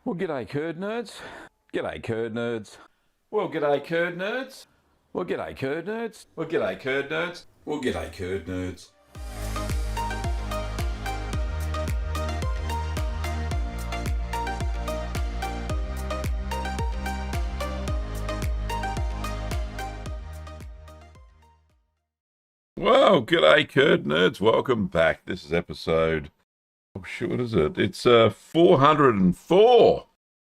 Well, g'day curd nerds. G'day curd nerds. Well, g'day curd nerds. Well, g'day curd nerds. Well, g'day curd nerds. Well, g'day curd nerds. Well, g'day curd nerds. Welcome back. This is episode Oh, shit, what is it? It's 404.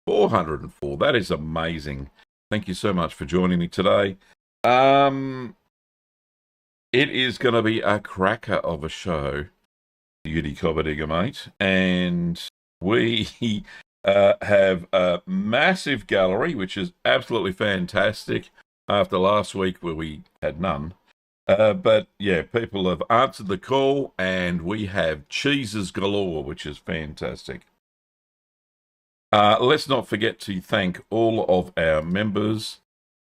404. That is amazing. Thank you so much for joining me today. It is going to be a cracker of a show, Beauty Cobbadiga, mate. And we have a massive gallery, which is absolutely fantastic after last week where we had none. But yeah, people have answered the call, and we have cheeses galore, which is fantastic. Let's not forget to thank all of our members.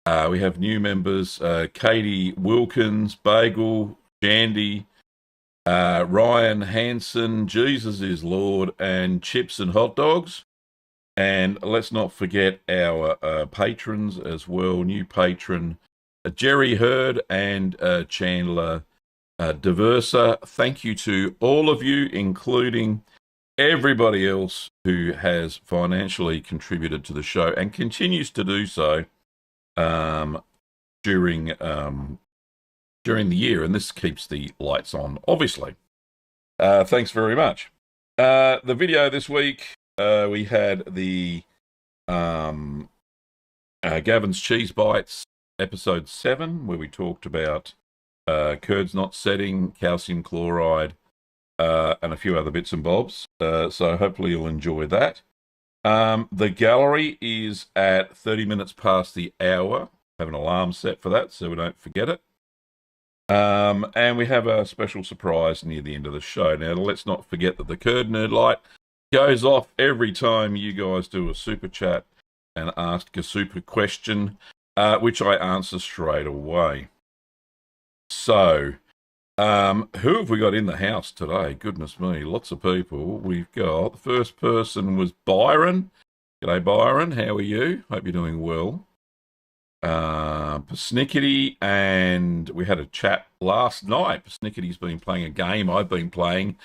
We have new members: Katie Wilkins, Bagel, Shandy, Ryan Hanson, Jesus is Lord, and Chips and Hot Dogs. And let's not forget our patrons as well. New patron Jerry Hurd and Chandler Diversa. Thank you to all of you, including everybody else who has financially contributed to the show and continues to do so during the year. And this keeps the lights on, obviously. Thanks very much. The video this week, we had the Gavin's Cheese Bites episode 7, where we talked about curds not setting, calcium chloride, and a few other bits and bobs. So hopefully you'll enjoy that. The gallery is at 30 minutes past the hour. I have an alarm set for that so we don't forget it. And we have a special surprise near the end of the show. Now, let's not forget that the Curd Nerd Light goes off every time you guys do a super chat and ask a super question, which I answer straight away. So, who have we got in the house today? Goodness me, lots of people. We've got, the first person was Byron. G'day, Byron. How are you? Hope you're doing well. Persnickety, and we had a chat last night. Persnickety's been playing a game I've been playing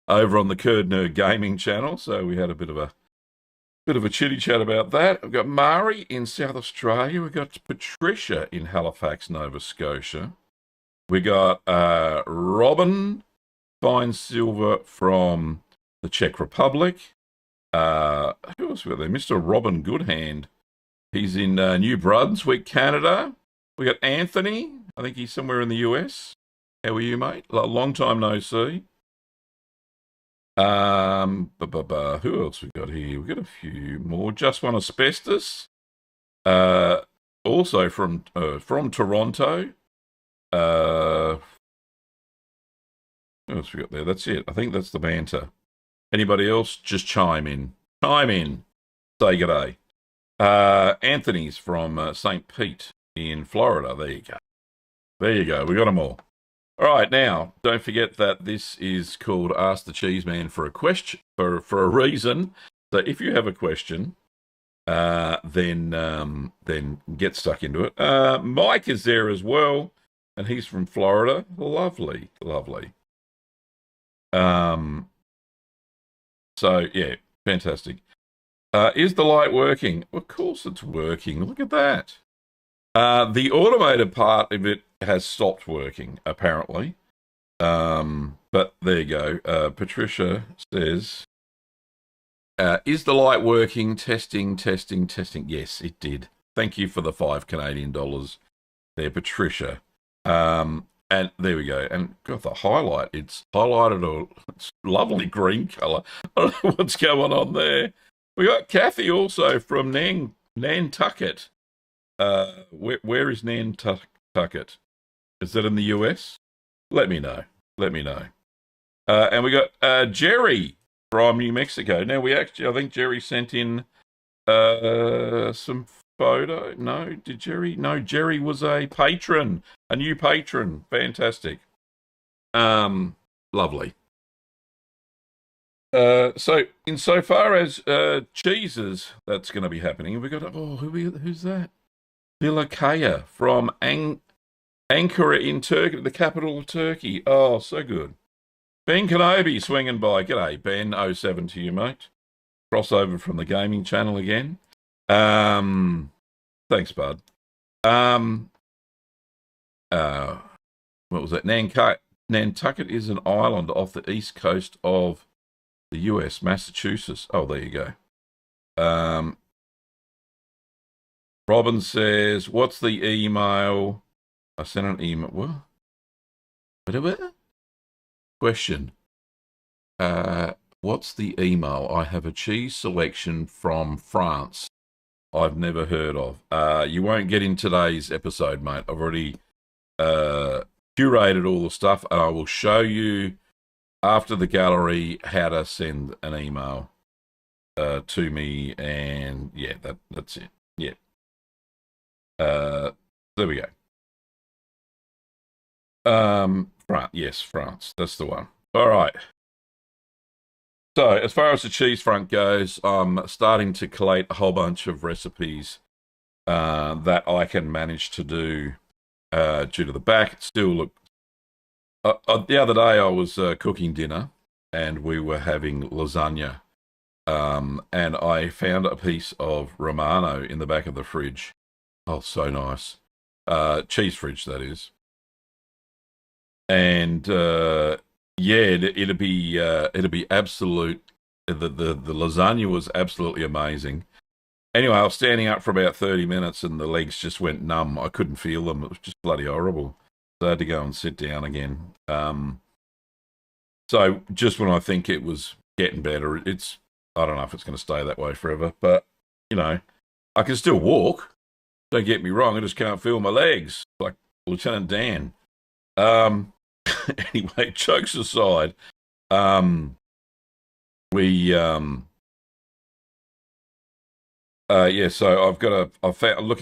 over on the Curd Nerd Gaming channel, so we had a bit of a chitty chat about that. We've got Mari in South Australia. We've got Patricia in Halifax, Nova Scotia. We got Robin Fine Silver from the Czech Republic. Who else we got there? Mr. Robin Goodhand. He's in New Brunswick, Canada. We got Anthony. I think he's somewhere in the US. How are you, mate? Long time no see. Who else we got here? We got a few more. Just One Asbestos. Also from Toronto. Who else we got there? That's it. I think that's the banter. Anybody else? Just chime in. Chime in. Say g'day. Anthony's from St. Pete in Florida. There you go. There you go. We got them all. All right, now, don't forget that this is called Ask the Cheeseman for a question, for a reason. So if you have a question, then get stuck into it. Mike is there as well, and he's from Florida. Lovely, lovely. So, yeah, fantastic. Is the light working? Of course it's working. Look at that. The automated part of it has stopped working, apparently. But there you go. Patricia says, is the light working? Testing, testing, testing. Yes, it did. Thank you for the $5 Canadian there, Patricia. And there we go. And got the highlight. It's highlighted it's lovely green colour. I don't know what's going on there. We got Kathy also from Nantucket. Where is Nantucket? Is that in the US? Let me know. Let me know. And we got Jerry from New Mexico. Now I think Jerry sent in some photo. No, did Jerry? No, Jerry was a patron, a new patron. Fantastic. Lovely. So insofar as cheeses, that's going to be happening. We got who's that? Bilakaya from Ankara in Turkey, the capital of Turkey. Oh, so good. Ben Kenobi swinging by. G'day, Ben. 07 to you, mate. Crossover from the gaming channel again. Thanks, bud. What was that? Nantucket is an island off the east coast of The US, Massachusetts. Oh, there you go. Robin says, what's the email? I sent an email. What? Question. What's the email? I have a cheese selection from France I've never heard of. You won't get in today's episode, mate. I've already curated all the stuff, and I will show you after the gallery how to send an email to me. And yeah, that's it. Yeah. There we go. France. Yes, France. That's the one. All right. So, as far as the cheese front goes, I'm starting to collate a whole bunch of recipes that I can manage to do due to the back. It still look. The other day, I was cooking dinner, and we were having lasagna, and I found a piece of Romano in the back of the fridge. Oh, so nice. Cheese fridge, that is. And yeah, it'd be absolute. The lasagna was absolutely amazing. Anyway, I was standing up for about 30 minutes and the legs just went numb. I couldn't feel them. It was just bloody horrible. So I had to go and sit down again. So just when I think it was getting better, I don't know if it's going to stay that way forever, but I can still walk. Don't get me wrong. I just can't feel my legs like Lieutenant Dan. Anyway, jokes aside, so I'm looking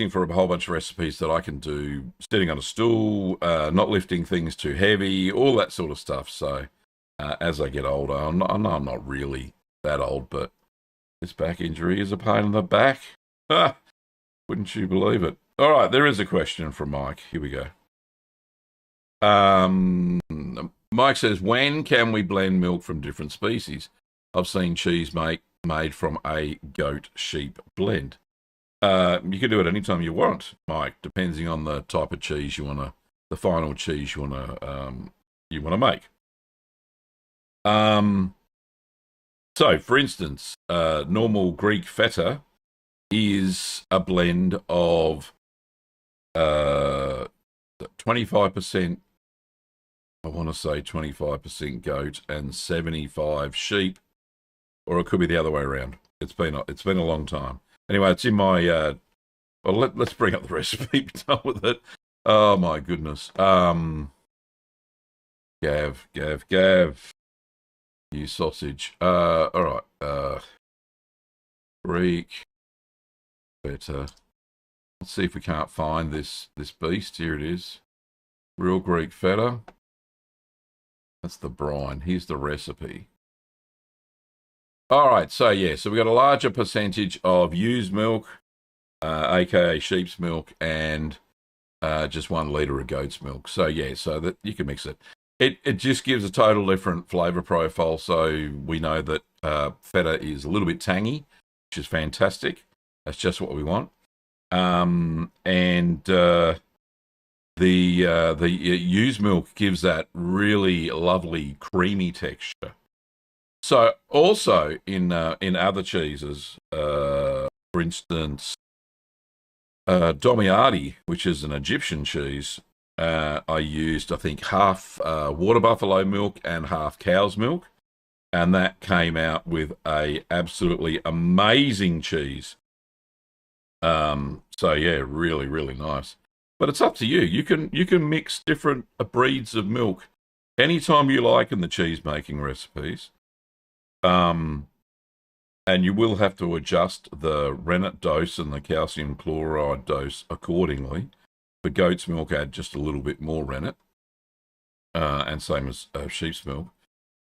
for a whole bunch of recipes that I can do sitting on a stool, not lifting things too heavy, all that sort of stuff. So as I get older, I know I'm not really that old, but this back injury is a pain in the back. Wouldn't you believe it? All right, there is a question from Mike. Here we go. Mike says, when can we blend milk from different species? I've seen cheese made from a goat-sheep blend. You can do it anytime you want, Mike, depending on the type of cheese the final cheese you wanna make. So, for instance, normal Greek feta is a blend of 25%. I want to say 25% goat and 75 sheep, or it could be the other way around. It's been a long time. Anyway, it's in my. Well, let's bring up the recipe. Be done with it. Oh my goodness. Gav, you sausage. All right. Greek feta. Let's see if we can't find this beast. Here it is. Real Greek feta. That's the brine. Here's the recipe. All right, so we got a larger percentage of used milk, aka sheep's milk, and just 1 litre of goat's milk. So so that you can mix it. It just gives a total different flavour profile. So we know that feta is a little bit tangy, which is fantastic. That's just what we want. The used milk gives that really lovely creamy texture. So also in other cheeses, for instance, Domiati, which is an Egyptian cheese, I used I think half water buffalo milk and half cow's milk, and that came out with a absolutely amazing cheese. So really, really nice. But it's up to you. You can mix different breeds of milk anytime you like in the cheese making recipes. And you will have to adjust the rennet dose and the calcium chloride dose accordingly. For goat's milk, add just a little bit more rennet, and same as sheep's milk.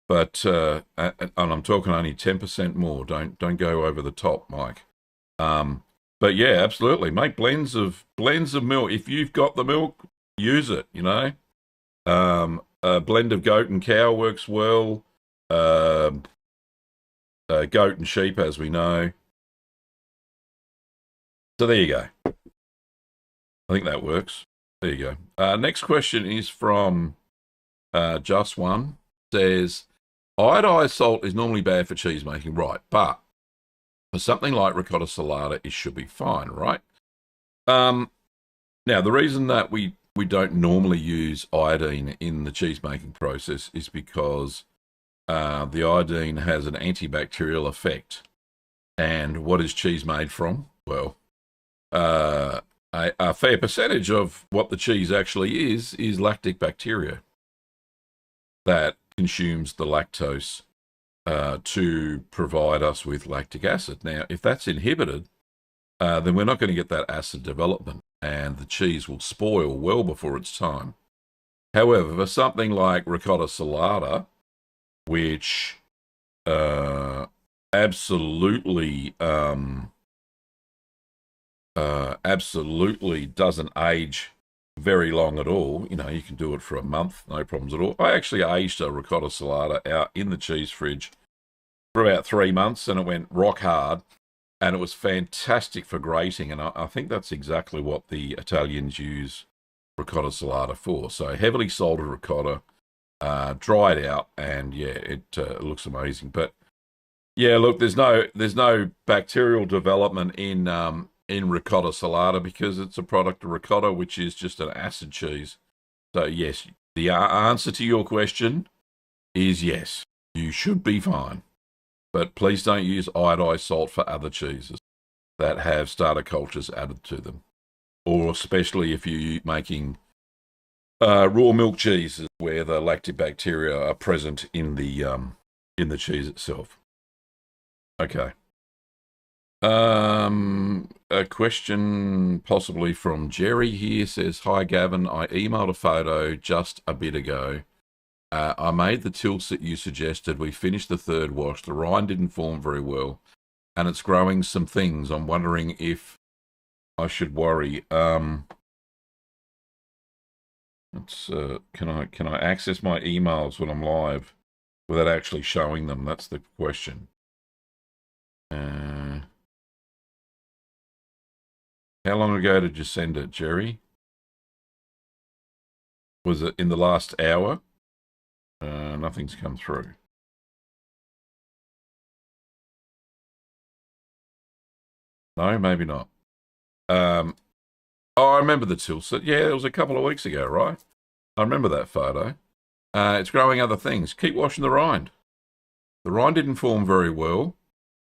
But and I'm talking only 10% more. Don't go over the top, Mike. But yeah, absolutely. Make blends of milk. If you've got the milk, use it, A blend of goat and cow works well. Goat and sheep, as we know. So there you go. I think that works. There you go. Next question is from Just One. Says, iodized salt is normally bad for cheese making, right? But for something like ricotta salata, it should be fine, right? Now, the reason that we don't normally use iodine in the cheese making process is because the iodine has an antibacterial effect. And what is cheese made from? Well, a fair percentage of what the cheese actually is lactic bacteria that consumes the lactose to provide us with lactic acid. Now, if that's inhibited, then we're not going to get that acid development, and the cheese will spoil well before its time. However, for something like ricotta salata, which absolutely doesn't age very long at all. You know, you can do it for a month, no problems at all. I actually aged a ricotta salata out in the cheese fridge for about 3 months, and it went rock hard, and it was fantastic for grating. And I think that's exactly what the Italians use ricotta salata for. So heavily salted ricotta, dried out, and yeah, it looks amazing. But yeah, look, there's no bacterial development in ricotta salata because it's a product of ricotta, which is just an acid cheese. So yes, the answer to your question is yes, you should be fine. But please don't use iodized salt for other cheeses that have starter cultures added to them, or especially if you're making raw milk cheeses where the lactobacteria are present in the cheese itself. Okay. A question possibly from Jerry here says, "Hi Gavin, I emailed a photo just a bit ago. I made the tilsit you suggested. We finished the third wash. The rind didn't form very well, and it's growing some things. I'm wondering if I should worry. Can I access my emails when I'm live without actually showing them? That's the question. How long ago did you send it, Jerry? Was it in the last hour? Nothing's come through. No, maybe not. Oh, I remember the tilsit. Yeah, it was a couple of weeks ago, right? I remember that photo. It's growing other things. Keep washing the rind. The rind didn't form very well,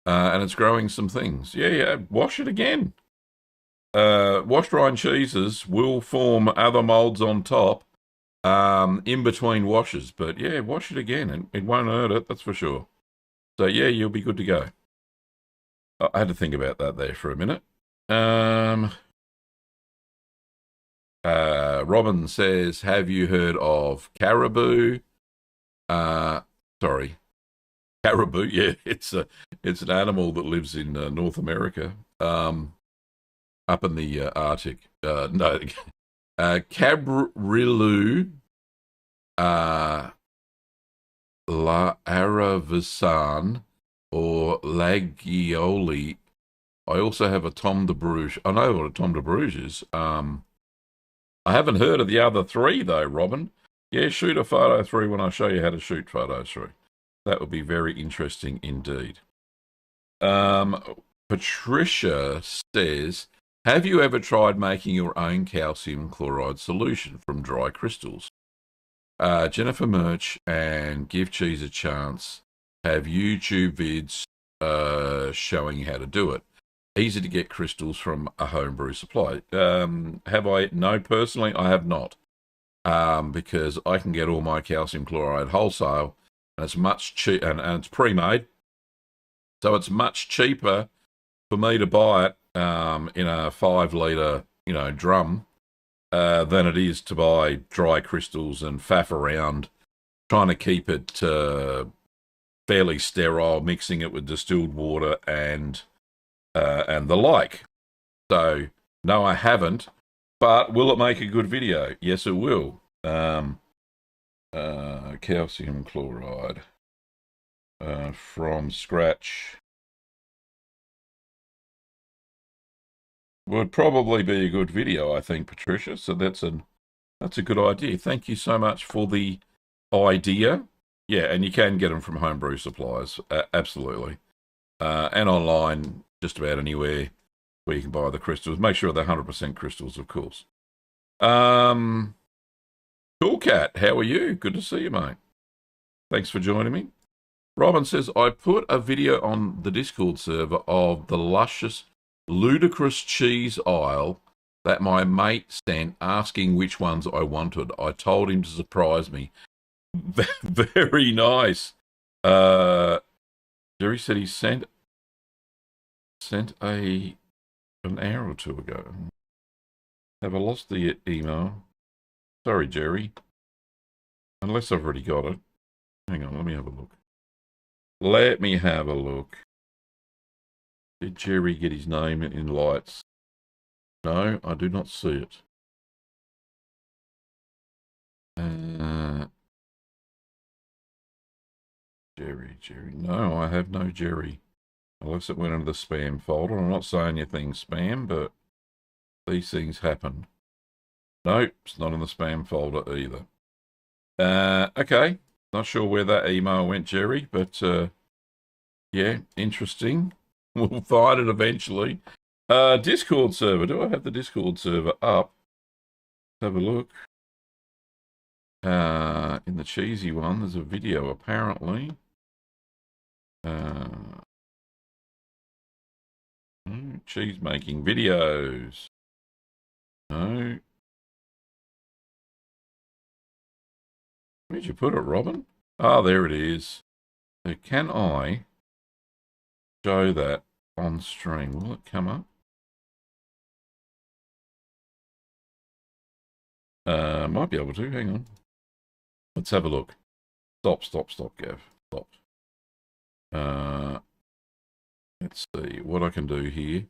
and it's growing some things. Yeah, wash it again. Washed rind cheeses will form other molds on top in between washes. But yeah, wash it again, and it won't hurt it, that's for sure. So yeah, you'll be good to go. I had to think about that there for a minute. Robin says, "Have you heard of caribou?" Sorry, caribou. Yeah, it's an animal that lives in North America, up in the Arctic. No, Cabrillu, La Aravisan, or Lagioli. I also have a Tom de Bruges. I know what a Tom de Bruges is. I haven't heard of the other three, though, Robin. Yeah, shoot a photo through when I show you how to shoot photos through. That would be very interesting indeed. Patricia says, "Have you ever tried making your own calcium chloride solution from dry crystals?" Jennifer Murch and Give Cheese a Chance have YouTube vids showing how to do it. Easy to get crystals from a homebrew supply. Have I? No, personally, I have not. Because I can get all my calcium chloride wholesale, and it's much cheaper, and it's pre-made, so it's much cheaper for me to buy it in a 5 litre, drum, than it is to buy dry crystals and faff around trying to keep it fairly sterile, mixing it with distilled water and the like. So, no, I haven't. But will it make a good video? Yes, it will. Calcium chloride from scratch would probably be a good video, I think, Patricia. So that's a good idea. Thank you so much for the idea. Yeah, and you can get them from homebrew suppliers, absolutely. And online, just about anywhere where you can buy the crystals. Make sure they're 100% crystals, of course. Cool Cat, how are you? Good to see you, mate. Thanks for joining me. Robin says, I put a video on the Discord server of the luscious, ludicrous cheese aisle that my mate sent asking which ones I wanted. I told him to surprise me. Very nice. Jerry said he sent an hour or two ago. Have I lost the email? Sorry, Jerry. Unless I've already got it. Hang on, let me have a look. Let me have a look. Did Jerry get his name in lights? No, I do not see it. Jerry. No, I have no Jerry. Unless it went into the spam folder. I'm not saying anything's spam, but these things happen. Nope, it's not in the spam folder either. Okay. Not sure where that email went, Jerry, but yeah, interesting. We'll find it eventually. Discord server. Do I have the Discord server up? Let's have a look. In the cheesy one, there's a video apparently. Cheese making videos. No. Where'd you put it, Robin? Ah, there it is. So can I show that on stream? Will it come up? Might be able to. Hang on. Let's have a look. Stop, Gav. Stop. Let's see what I can do here.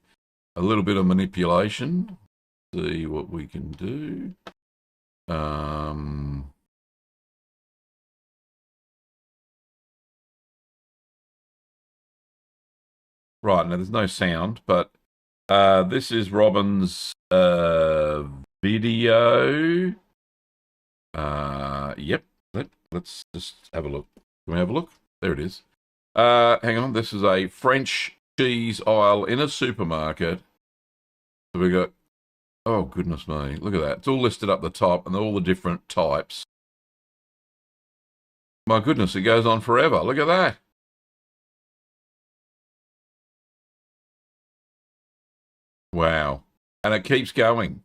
A little bit of manipulation. See what we can do. Right, now there's no sound, but this is Robin's video. Yep. Let's just have a look. Can we have a look? There it is. Hang on. This is a French cheese aisle in a supermarket. So we got, oh, goodness me. Look at that. It's all listed up the top and all the different types. My goodness, it goes on forever. Look at that. Wow. And it keeps going.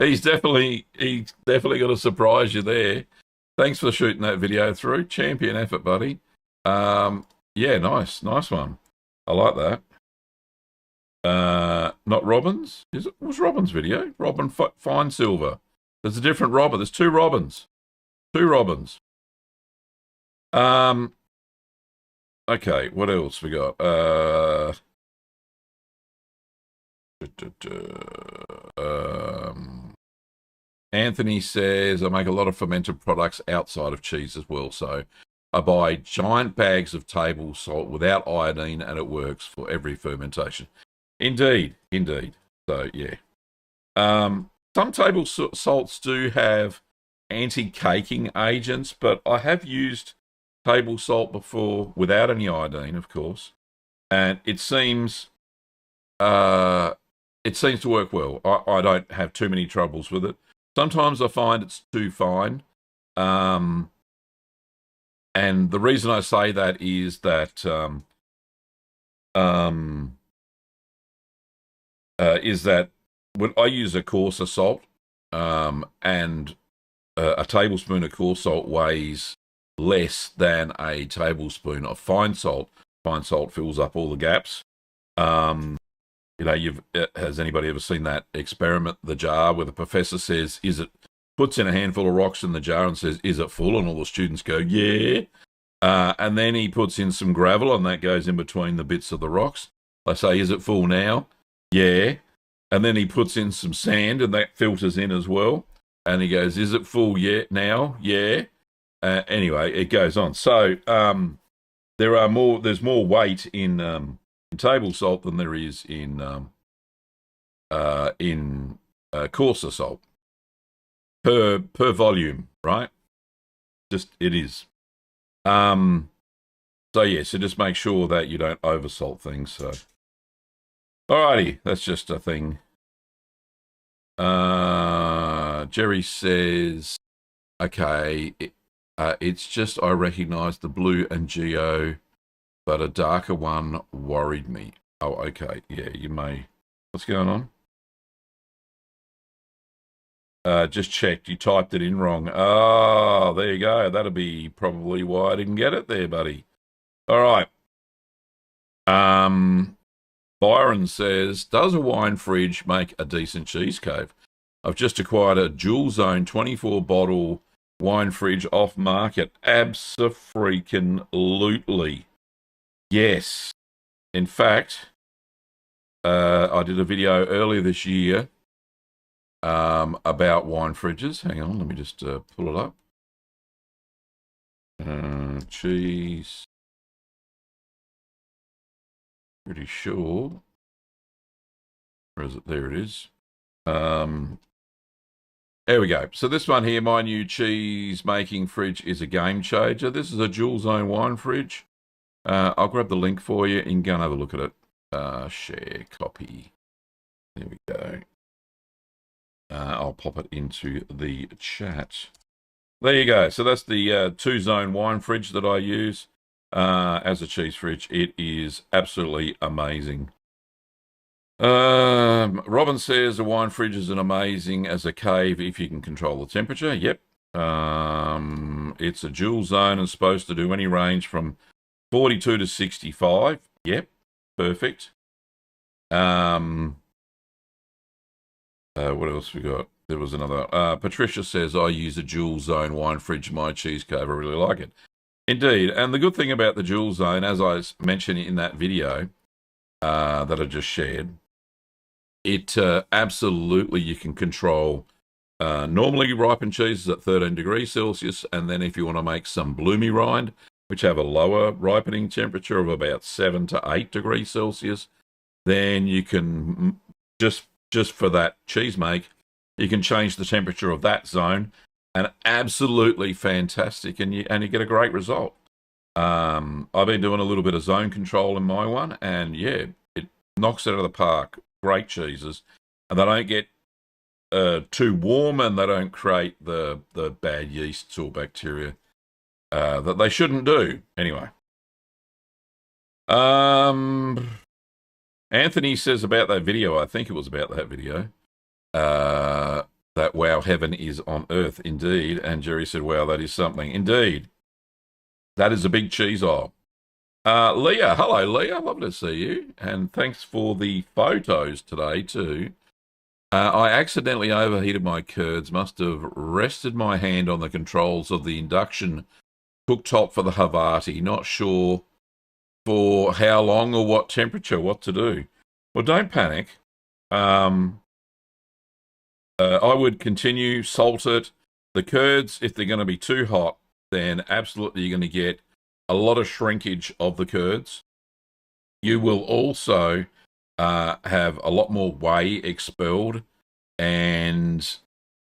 He's definitely going to surprise you there. Thanks for shooting that video through. Champion effort, buddy. Yeah, nice one. I like that. Not Robin's. Was Robin's video? Robin Fine Silver. There's a different Robin. There's two Robins. Okay, what else we got? Anthony says, I make a lot of fermented products outside of cheese as well. So I buy giant bags of table salt without iodine and it works for every fermentation. Indeed. So, yeah. Some table salts do have anti-caking agents, but I have used table salt before without any iodine, of course. And it seems to work well. I don't have too many troubles with it. Sometimes I find it's too fine. And the reason I say that is that when I use a coarser salt, and a tablespoon of coarse salt weighs less than a tablespoon of fine salt. Fine salt fills up all the gaps. Has anybody ever seen that experiment, the jar, where the professor says, puts in a handful of rocks in the jar and says, is it full? And all the students go, yeah. And then he puts in some gravel and that goes in between the bits of the rocks. I say, is it full now? Yeah. And then he puts in some sand and that filters in as well. And he goes, is it full yet now? Yeah. Anyway, it goes on. So there's more weight in table salt than there is in coarser salt per volume, right? Just it is. So yeah, so just make sure that you don't oversalt things. So, alrighty, that's just a thing. Jerry says, okay, it's just I recognise the blue and geo, but a darker one worried me. Oh, okay, yeah, you may. What's going on? Just checked. You typed it in wrong. Oh, there you go. That'll be probably why I didn't get it there, buddy. All right. Byron says, does a wine fridge make a decent cheese cave? I've just acquired a dual zone 24 bottle wine fridge off market. Abso-freaking-lutely. Yes. In fact, I did a video earlier this year about wine fridges. Hang on, let me just pull it up. Cheese. Pretty sure. Where is it? There it is. There we go. So this one here, my new cheese making fridge, is a game changer. This is a dual zone wine fridge. I'll grab the link for you and go and have a look at it. Share, copy. There we go. I'll pop it into the chat. There you go. So that's the two-zone wine fridge that I use as a cheese fridge. It is absolutely amazing. Robin says a wine fridge is an amazing as a cave if you can control the temperature. Yep. It's a dual zone and supposed to do any range from 42 to 65. Yep. Perfect. What else we got? There was another. Patricia says, I use a dual zone wine fridge in my cheese cave. I really like it. Indeed. And the good thing about the dual zone, as I mentioned in that video that I just shared, it absolutely, you can control normally ripened cheeses at 13 degrees Celsius. And then if you want to make some bloomy rind, which have a lower ripening temperature of about 7 to 8 degrees Celsius, then you can just for that cheese make, you can change the temperature of that zone, and absolutely fantastic, and you get a great result. I've been doing a little bit of zone control in my one, and yeah, it knocks it out of the park. Great cheeses, and they don't get too warm, and they don't create the bad yeasts or bacteria that they shouldn't do. Anyway, Anthony says about that video, I think it was about that video, that wow, heaven is on earth indeed. And Jerry said, wow, that is something. Indeed. That is a big cheese aisle. Leah, hello, Leah. Lovely to see you. And thanks for the photos today, too. I accidentally overheated my curds. Must have rested my hand on the controls of the induction cooktop for the Havarti. Not sure for how long or what temperature, what to do. Well, don't panic. I would continue, salt it. The curds, if they're going to be too hot, then absolutely you're going to get a lot of shrinkage of the curds. You will also have a lot more whey expelled. And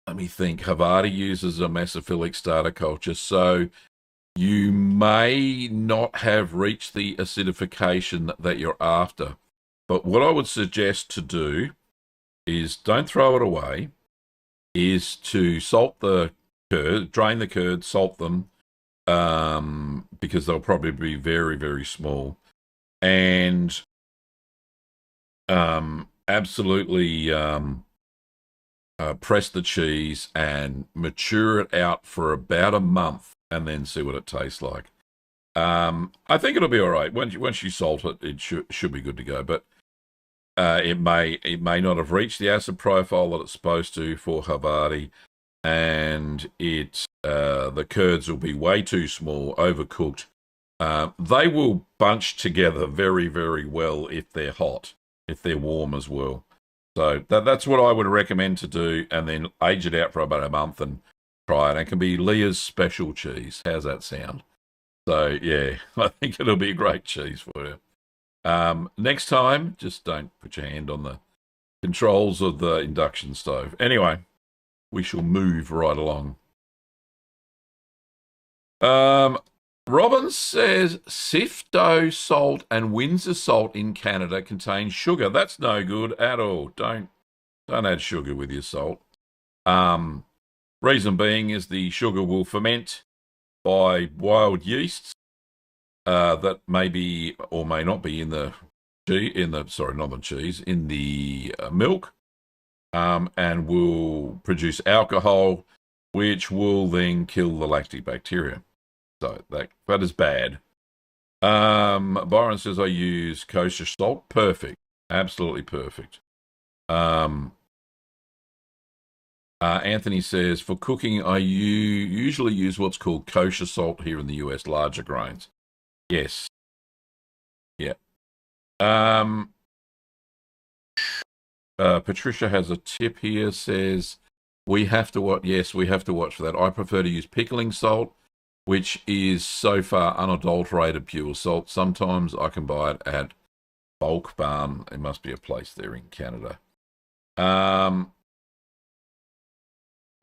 let me think, Havarti uses a mesophilic starter culture, so you may not have reached the acidification that you're after. But what I would suggest to do is don't throw it away, is to salt the curd, drain the curds, salt them, because they'll probably be very, very small. And absolutely press the cheese and mature it out for about a month, and then see what it tastes like. I think it'll be all right. Once you salt it, it should be good to go. But it may not have reached the acid profile that it's supposed to for Havarti, and the curds will be way too small, overcooked. They will bunch together very, very well if they're hot, if they're warm as well. So that's what I would recommend to do, and then age it out for about a month and try it. It can be Leah's special cheese. How's that sound? So, yeah, I think it'll be a great cheese for you. Next time, just don't put your hand on the controls of the induction stove. Anyway, we shall move right along. Um, Robin says Sifdo salt and Windsor salt in Canada contain sugar. That's no good at all. Don't add sugar with your salt. Reason being is the sugar will ferment by wild yeasts that may be or may not be in the milk, and will produce alcohol, which will then kill the lactobacteria. So that is bad. Byron says I use kosher salt. Perfect, absolutely perfect. Anthony says for cooking I usually use what's called kosher salt here in the US, larger grains. Yes. Yeah. Patricia has a tip here, says we have to watch. Yes, we have to watch for that. I prefer to use pickling salt, which is so far unadulterated pure salt. Sometimes I can buy it at Bulk Barn. It must be a place there in Canada.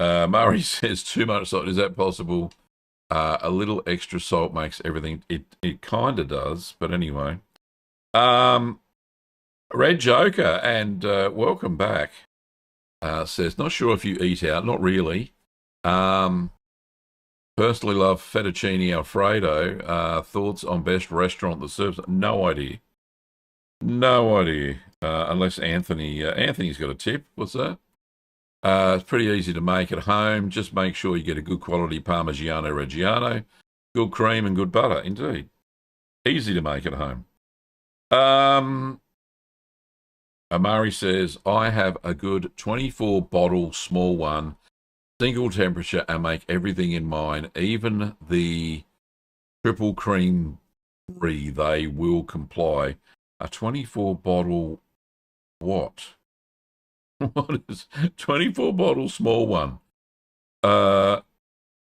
Murray says too much salt. Is that possible? A little extra salt makes everything. It kind of does, but anyway. Red Joker, and welcome back. Says not sure if you eat out. Not really. Personally love fettuccine Alfredo. Thoughts on best restaurant that serves? No idea. No idea. Unless Anthony's got a tip. What's that? It's pretty easy to make at home. Just make sure you get a good quality Parmigiano Reggiano, good cream and good butter. Indeed. Easy to make at home. Amari says, I have a good 24 bottle small one, single temperature, and make everything in mine. Even the triple cream free, they will comply. A 24 bottle what? What is 24 bottle small one? I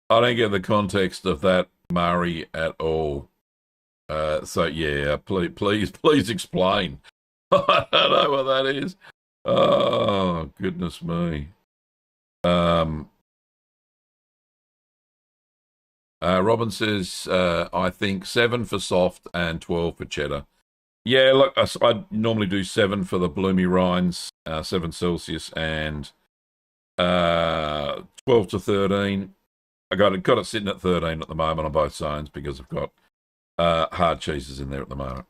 don't get the context of that, Murray, at all. So yeah, please explain. I don't know what that is. Oh, goodness me. Robin says, I think 7 for soft and 12 for cheddar. Yeah, look, I normally do 7 for the bloomy rinds, 7 Celsius, and 12 to 13. I got it sitting at 13 at the moment on both zones because I've got hard cheeses in there at the moment.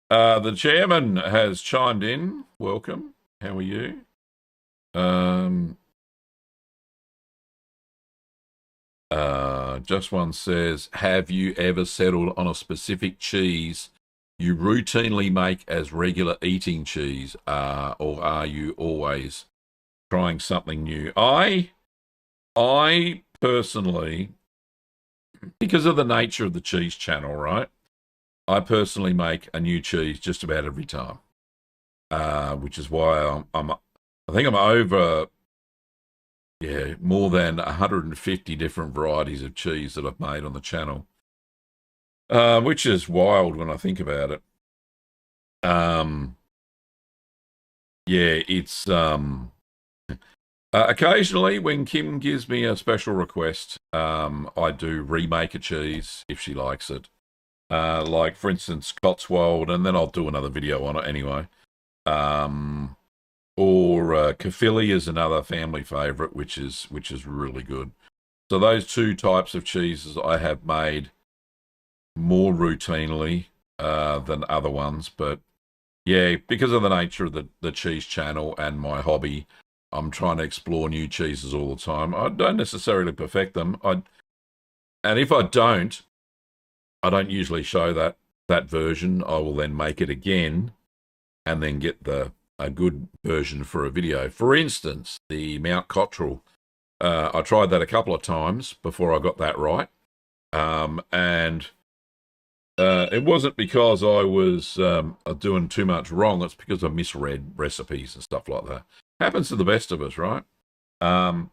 The chairman has chimed in. Welcome. How are you? Just one says, have you ever settled on a specific cheese you routinely make as regular eating cheese, or are you always trying something new? I personally, because of the nature of the cheese channel, right? I personally make a new cheese just about every time, which is why I think I'm over, more than 150 different varieties of cheese that I've made on the channel, which is wild when I think about it. It's occasionally when Kim gives me a special request, I do remake a cheese if she likes it. Like for instance, Cotswold, and then I'll do another video on it anyway. Or Caerphilly is another family favourite, which is really good. So those two types of cheeses I have made more routinely than other ones, but yeah, because of the nature of the cheese channel and my hobby, I'm trying to explore new cheeses all the time. I don't necessarily perfect them. And if I don't usually show that version. I will then make it again and then get a good version for a video. For instance, the Mount Cottrell. I tried that a couple of times before I got that right. And it wasn't because I was doing too much wrong. It's because I misread recipes and stuff like that. Happens to the best of us, right? And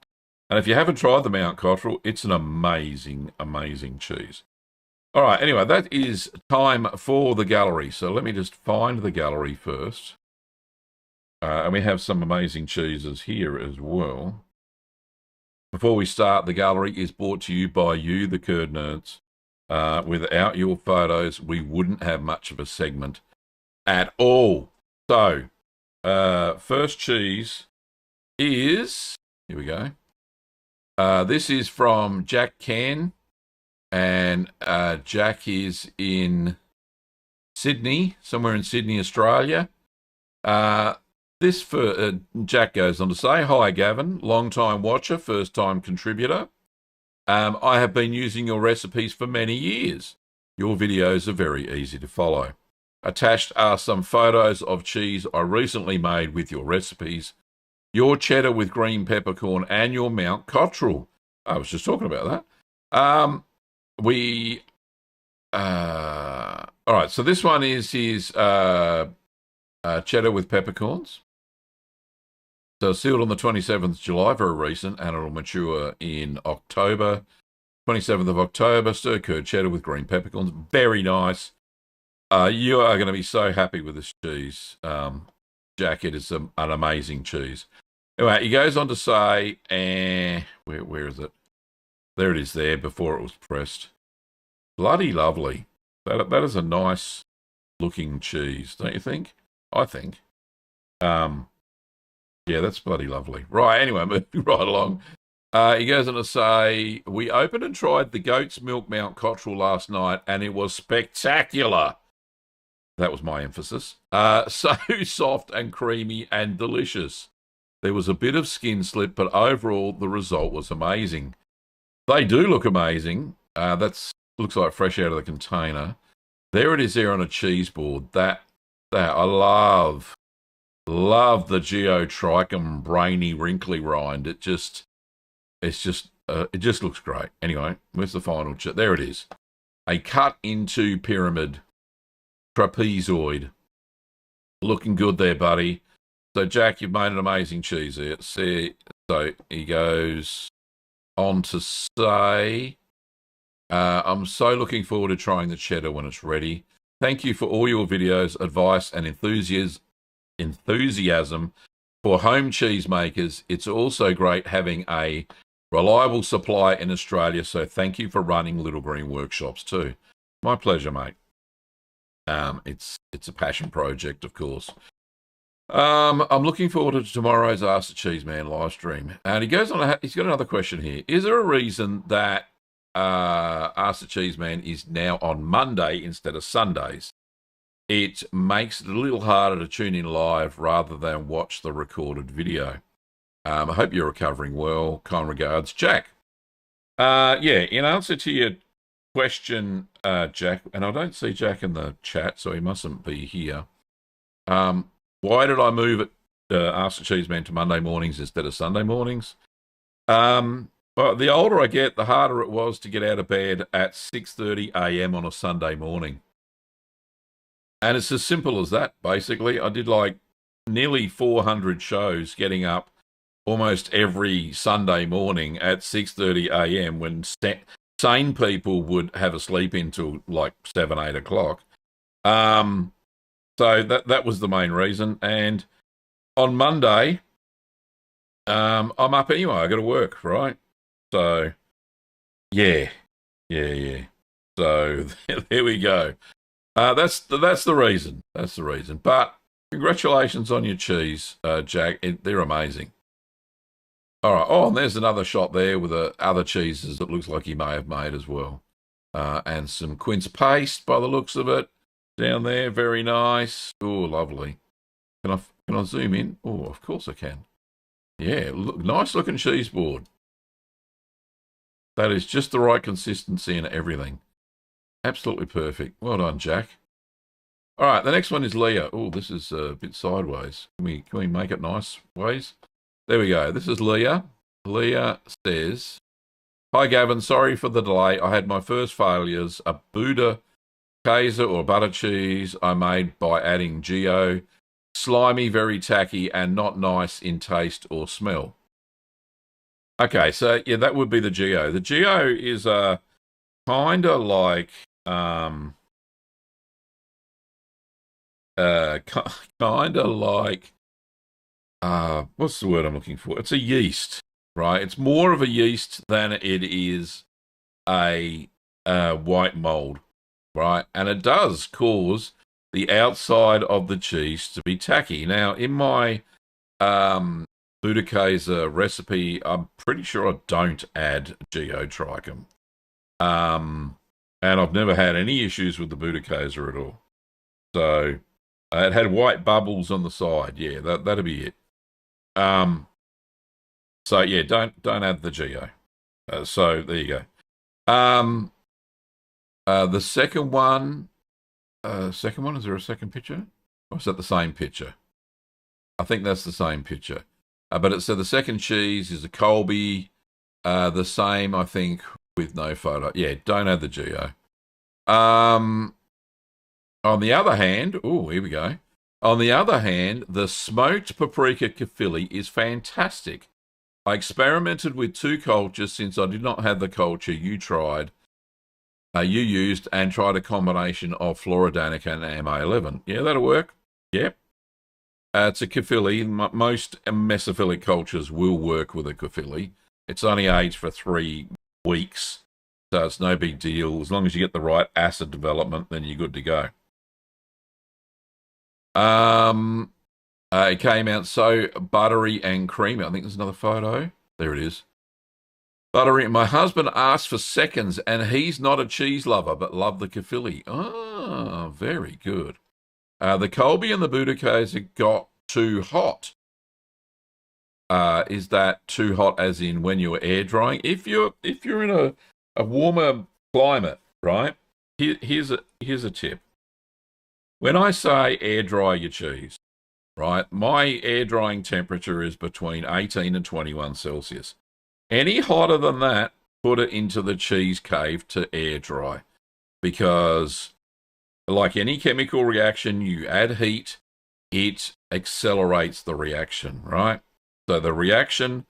if you haven't tried the Mount Cottrell, it's an amazing, amazing cheese. All right, anyway, that is time for the gallery. So let me just find the gallery first. And we have some amazing cheeses here as well. Before we start, the gallery is brought to you by you, the Curd Nerds. Without your photos, we wouldn't have much of a segment at all. So, first cheese is, here we go. This is from Jack Can, and Jack is in Sydney, somewhere in Sydney, Australia. Jack goes on to say, "Hi, Gavin, long-time watcher, first-time contributor. I have been using your recipes for many years. Your videos are very easy to follow. Attached are some photos of cheese I recently made with your recipes. Your cheddar with green peppercorn and your Mount Cottrell." I was just talking about that. All right, so this one is his cheddar with peppercorns. So sealed on the 27th of July, very recent, and it'll mature in October. 27th of October, stir curd cheddar with green peppercorns. Very nice. You are going to be so happy with this cheese, Jack. It is an amazing cheese. Anyway, he goes on to say, where is it? There it is there before it was pressed. Bloody lovely. That is a nice looking cheese, don't you think? I think. Yeah, that's bloody lovely. Right, anyway, moving right along. He goes on to say, "We opened and tried the goat's milk Mount Cottrell last night, and it was spectacular." That was my emphasis. So soft and creamy and delicious. There was a bit of skin slip, but overall the result was amazing. They do look amazing. That's looks like fresh out of the container. There it is there on a cheese board. That I love the Geotrichum brainy wrinkly rind. It just looks great. Anyway, where's the final there it is. A cut into pyramid trapezoid. Looking good there, buddy. So Jack, you've made an amazing cheese here. See, so he goes on to say, "I'm so looking forward to trying the cheddar when it's ready. Thank you for all your videos, advice, and enthusiasm for home cheese makers. It's also great having a reliable supply in Australia, so thank you for running Little Green workshops too." My pleasure, mate. It's a passion project, of course. I'm looking forward to tomorrow's Ask the Cheeseman live stream. And he goes on, he's got another question here. Is there a reason that Ask the Cheeseman is now on Monday instead of Sundays? It makes it a little harder to tune in live rather than watch the recorded video. I hope you're recovering well. Kind regards, Jack. Yeah, in answer to your question, Jack, and I don't see Jack in the chat, so he mustn't be here. Why did I move it, Ask the Cheeseman, to Monday mornings instead of Sunday mornings? Well, the older I get, the harder it was to get out of bed at 6:30 a.m. on a Sunday morning. And it's as simple as that, basically. I did like nearly 400 shows getting up almost every Sunday morning at 6:30 a.m. when sane people would have a sleep until like 7, 8 o'clock. So that was the main reason. And on Monday, I'm up anyway. I got to work, right? So, yeah. So there we go. That's the reason. That's the reason. But congratulations on your cheese, Jack. They're amazing. All right. Oh, and there's another shot there with other cheeses that looks like he may have made as well. And some quince paste by the looks of it down there. Very nice. Oh, lovely. Can I zoom in? Oh, of course I can. Yeah, nice looking cheese board. That is just the right consistency and everything. Absolutely perfect. Well done, Jack. All right, the next one is Leah. Oh, this is a bit sideways. Can we make it nice ways? There we go. This is Leah. Leah says, "Hi, Gavin. Sorry for the delay. I had my first failures. A Buddha Kaiser or butter cheese I made by adding Geo. Slimy, very tacky, and not nice in taste or smell." Okay, so yeah, that would be the Geo. The Geo is kind of like kind of like what's the word I'm looking for? It's a yeast, right? It's more of a yeast than it is a white mold, right? And it does cause the outside of the cheese to be tacky. Now, in my Budakaiser recipe, I'm pretty sure I don't add geotrichum. And I've never had any issues with the Budakaiser at all. So it had white bubbles on the side. Yeah, that'd be it. So yeah, don't add the geo. So there you go. The second one, is there a second picture? Or is that the same picture? I think that's the same picture. But it said the second cheese is a Colby, the same, I think, with no photo. Yeah, don't add the geo. On the other hand, here we go. On the other hand, the smoked paprika kefili is fantastic. I experimented with 2 cultures since I did not have the culture you used, and tried a combination of Floridanic and MA11. Yeah, that'll work. Yep. It's a kefili. Most mesophilic cultures will work with a kefili. It's only aged for 3 weeks, so it's no big deal. As long as you get the right acid development, then you're good to go. It came out so buttery and creamy. I think there's another photo. There it is. Buttery. My husband asked for seconds, and he's not a cheese lover, but loved the kefili. Oh, very good. The Colby and the Budakaiser got too hot. Is that too hot as in when you're air drying? If you're in a warmer climate, right? Here's a tip. When I say air dry your cheese, right? My air drying temperature is between 18 and 21 Celsius. Any hotter than that, put it into the cheese cave to air dry, because like any chemical reaction, you add heat, it accelerates the reaction, right? So the reaction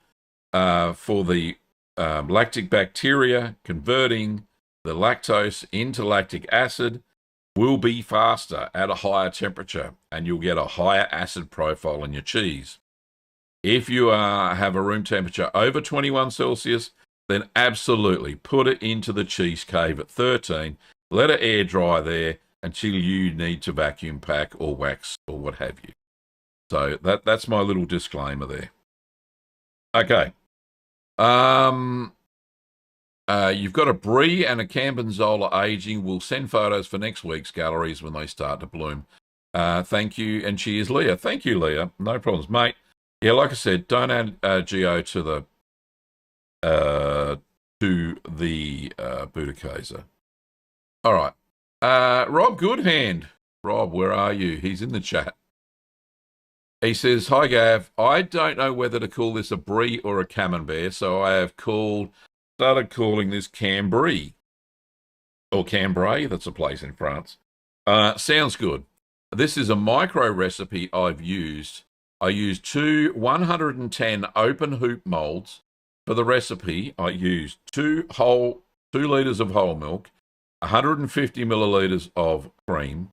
for the lactic bacteria converting the lactose into lactic acid will be faster at a higher temperature, and you'll get a higher acid profile in your cheese. If you have a room temperature over 21 Celsius, then absolutely put it into the cheese cave at 13. Let it air dry there until you need to vacuum pack or wax or what have you. So that's my little disclaimer there. Okay. You've got a brie and a Campanzola aging. We'll send photos for next week's galleries when they start to bloom. Thank you, and cheers, Leah. Thank you, Leah. No problems, mate. Yeah, like I said, don't add geo to the Budakaiser. All right. Rob Goodhand. Rob, where are you? He's in the chat. He says, hi, Gav. I don't know whether to call this a brie or a camembert, so I have started calling this Cambrai. Or Cambrai, that's a place in France. Sounds good. This is a micro recipe I've used. I used 2 110 open hoop molds. For the recipe, I used 2 litres of whole milk, 150 millilitres of cream,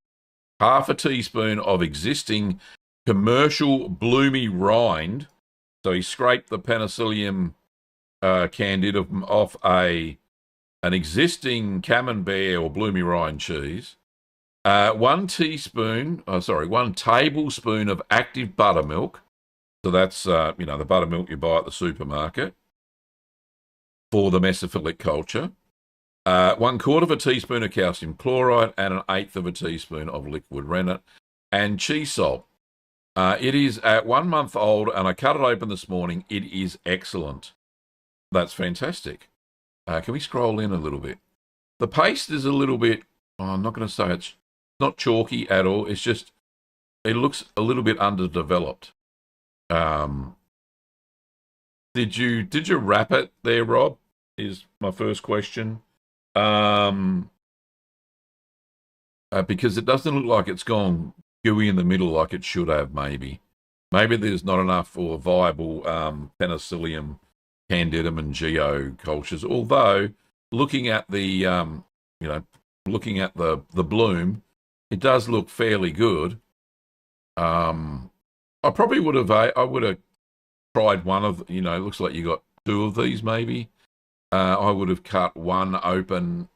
half a teaspoon of existing commercial bloomy rind. So he scraped the Penicillium candidum off an existing camembert or bloomy rind cheese. 1 tablespoon of active buttermilk. So that's, the buttermilk you buy at the supermarket for the mesophilic culture. 1/4 teaspoon of calcium chloride and 1/8 teaspoon of liquid rennet, and cheese salt. It is at 1 month old, and I cut it open this morning. It is excellent. That's fantastic. Can we scroll in a little bit? The paste is a little bit, I'm not going to say it's not chalky at all. It's just, it looks a little bit underdeveloped. Did you wrap it there, Rob? Is my first question. Because it doesn't look like it's gone gooey in the middle like it should have, maybe. Maybe there's not enough or viable Penicillium candidum and geo cultures. Although, looking at the bloom, it does look fairly good. I probably would have tried one of, it looks like you got two of these maybe. I would have cut one open,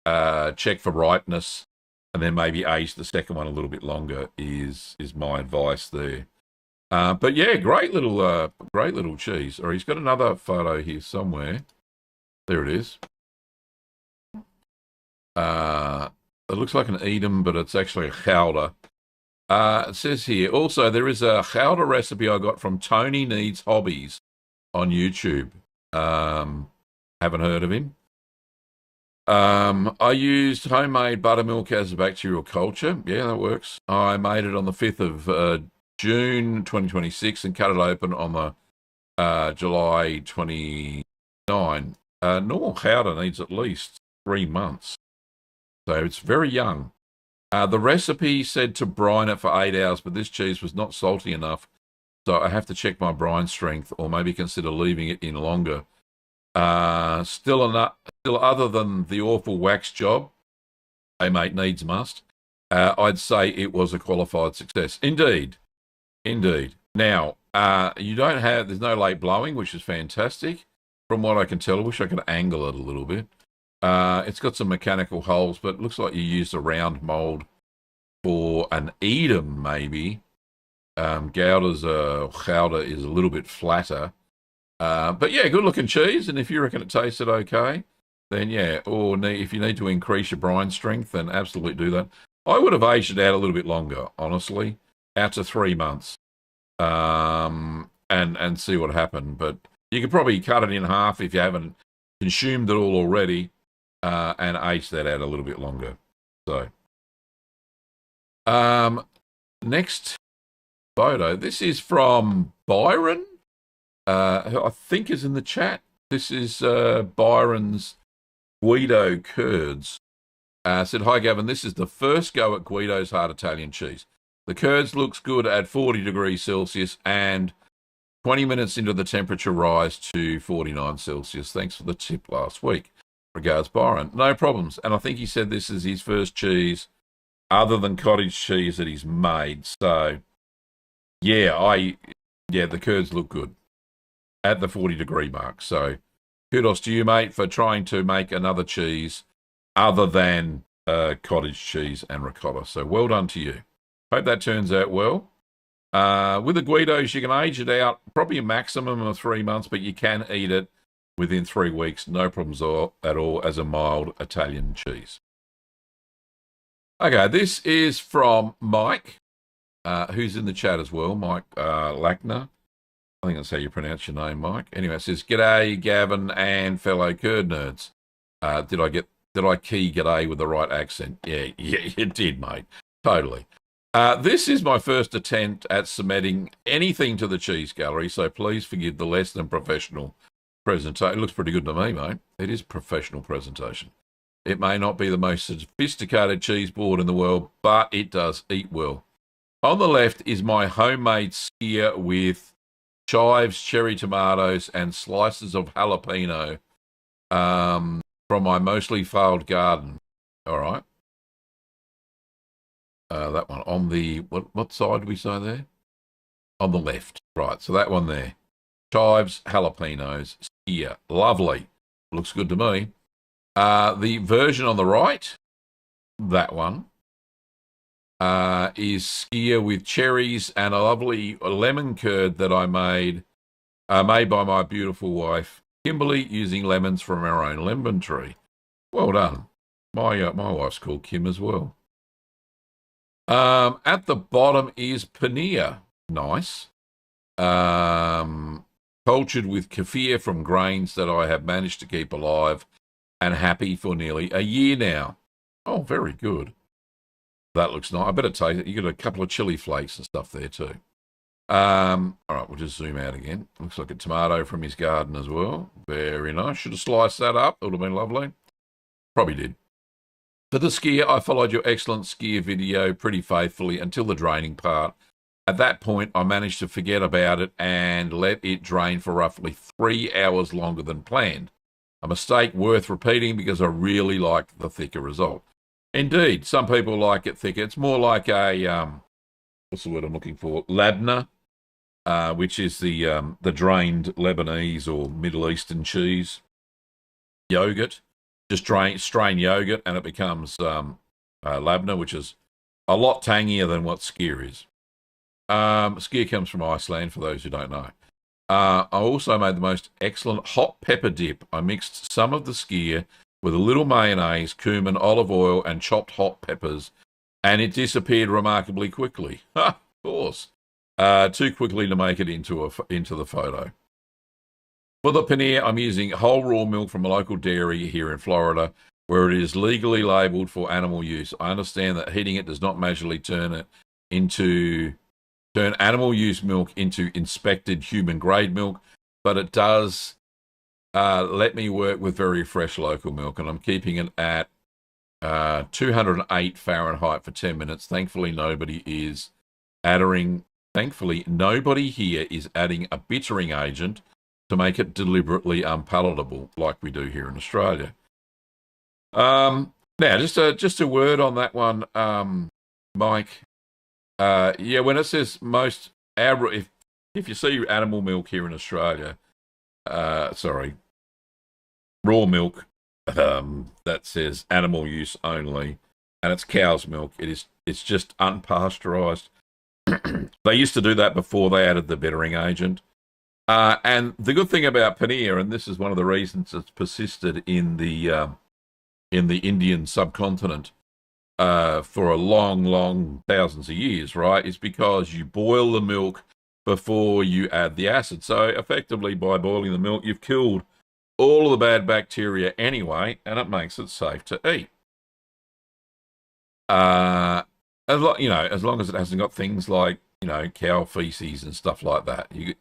check for ripeness, and then maybe age the second one a little bit longer is my advice there. But yeah, great little cheese. Or he's got another photo here somewhere. There it is. It looks like an Edam, but it's actually a chowder. It says here, also, there is a chowder recipe I got from Tony Needs Hobbies on YouTube. Haven't heard of him. I used homemade buttermilk as a bacterial culture. Yeah, that works. I made it on the 5th of June 2026 and cut it open on the July 29. Normal chowder needs at least 3 months. So it's very young. The recipe said to brine it for 8 hours, but this cheese was not salty enough. So I have to check my brine strength or maybe consider leaving it in longer. Still other than the awful wax job, a mate needs must, I'd say it was a qualified success. Indeed. Now, there's no late blowing, which is fantastic. From what I can tell, I wish I could angle it a little bit. It's got some mechanical holes, but it looks like you used a round mold for an Edam, maybe. Chowder is a little bit flatter. But yeah, good looking cheese, and if you reckon it tasted okay, then yeah, if you need to increase your brine strength, then absolutely do that. I would have aged it out a little bit longer, honestly, out to 3 months, and see what happened. But you could probably cut it in half if you haven't consumed it all already, and age that out a little bit longer. So, next photo. This is from Byron. I think is in the chat. This is Byron's Guido curds. Said, hi Gavin, this is the first go at Guido's hard Italian cheese. The curds looks good at 40 degrees Celsius and 20 minutes into the temperature rise to 49 Celsius. Thanks for the tip last week. Regards, Byron. No problems. And I think he said this is his first cheese other than cottage cheese that he's made. So, yeah, the curds look good at the 40-degree mark. So kudos to you, mate, for trying to make another cheese other than cottage cheese and ricotta. So well done to you. Hope that turns out well. With the Guidos, you can age it out probably a maximum of 3 months, but you can eat it within 3 weeks. No problems at all as a mild Italian cheese. Okay, this is from Mike, who's in the chat as well, Mike Lackner. I think that's how you pronounce your name, Mike. Anyway, it says, G'day, Gavin and fellow curd nerds. Did I key G'day with the right accent? Yeah, you did, mate. Totally. This is my first attempt at submitting anything to the Cheese Gallery, so please forgive the less than professional presentation. It looks pretty good to me, mate. It is professional presentation. It may not be the most sophisticated cheese board in the world, but it does eat well. On the left is my homemade skyr with chives, cherry tomatoes, and slices of jalapeno from my mostly failed garden. All right. That one on the, what side do we say there? On the left. Right, so that one there. Chives, jalapenos, skyr. Lovely. Looks good to me. The version on the right, that one, is skyr with cherries and a lovely lemon curd that I made by my beautiful wife, Kimberly, using lemons from our own lemon tree. Well done. My wife's called Kim as well. At the bottom is paneer. Nice. Cultured with kefir from grains that I have managed to keep alive and happy for nearly a year now. Oh, very good. That looks nice. I better taste it. You got a couple of chili flakes and stuff there too. All right, we'll just zoom out again. Looks like a tomato from his garden as well. Very nice. Should have sliced that up. It would have been lovely. Probably did. For the skyr, I followed your excellent skyr video pretty faithfully until the draining part. At that point, I managed to forget about it and let it drain for roughly 3 hours longer than planned. A mistake worth repeating because I really liked the thicker result. Indeed, some people like it thicker. It's more like a, what's the word I'm looking for? Labna. which is the drained Lebanese or Middle Eastern cheese yogurt. Just strain yogurt, and it becomes labna, which is a lot tangier than what skyr is. Skyr comes from Iceland, for those who don't know. I also made the most excellent hot pepper dip. I mixed some of the skyr with a little mayonnaise, cumin, olive oil, and chopped hot peppers, and it disappeared remarkably quickly. Of course. Too quickly to make it into the photo. For the paneer, I'm using whole raw milk from a local dairy here in Florida, where it is legally labelled for animal use. I understand that heating it does not magically turn animal use milk into inspected human grade milk, but it does let me work with very fresh local milk, and I'm keeping it at 208 Fahrenheit for 10 minutes. Thankfully, nobody here is adding a bittering agent to make it deliberately unpalatable, like we do here in Australia. Now, just a word on that one, Mike. When it says if you see animal milk here in Australia, raw milk that says animal use only, and it's cow's milk. It's just unpasteurized. They used to do that before they added the bittering agent. And the good thing about paneer, and this is one of the reasons it's persisted in the Indian subcontinent for a long thousands of years, right, is because you boil the milk before you add the acid. So effectively, by boiling the milk, you've killed all of the bad bacteria anyway, and it makes it safe to eat. As long as it hasn't got things like, cow feces and stuff like that. You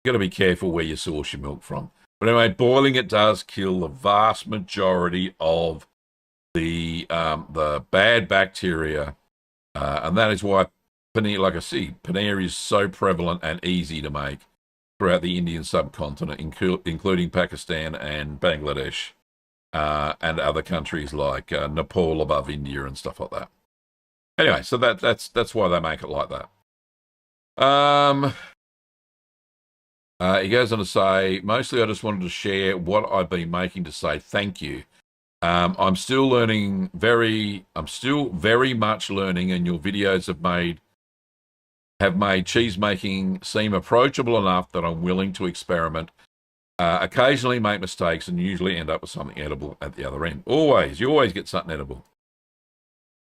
got to be careful where you source your milk from. But anyway, boiling it does kill the vast majority of the bad bacteria, and that is why paneer, like I see, paneer is so prevalent and easy to make throughout the Indian subcontinent, including Pakistan and Bangladesh, and other countries like Nepal above India and stuff like that. Anyway, so that's why they make it like that. He goes on to say, mostly I just wanted to share what I've been making to say thank you. I'm still learning I'm still very much learning, and your videos have made cheese making seem approachable enough that I'm willing to experiment. Occasionally make mistakes and usually end up with something edible at the other end. You always get something edible.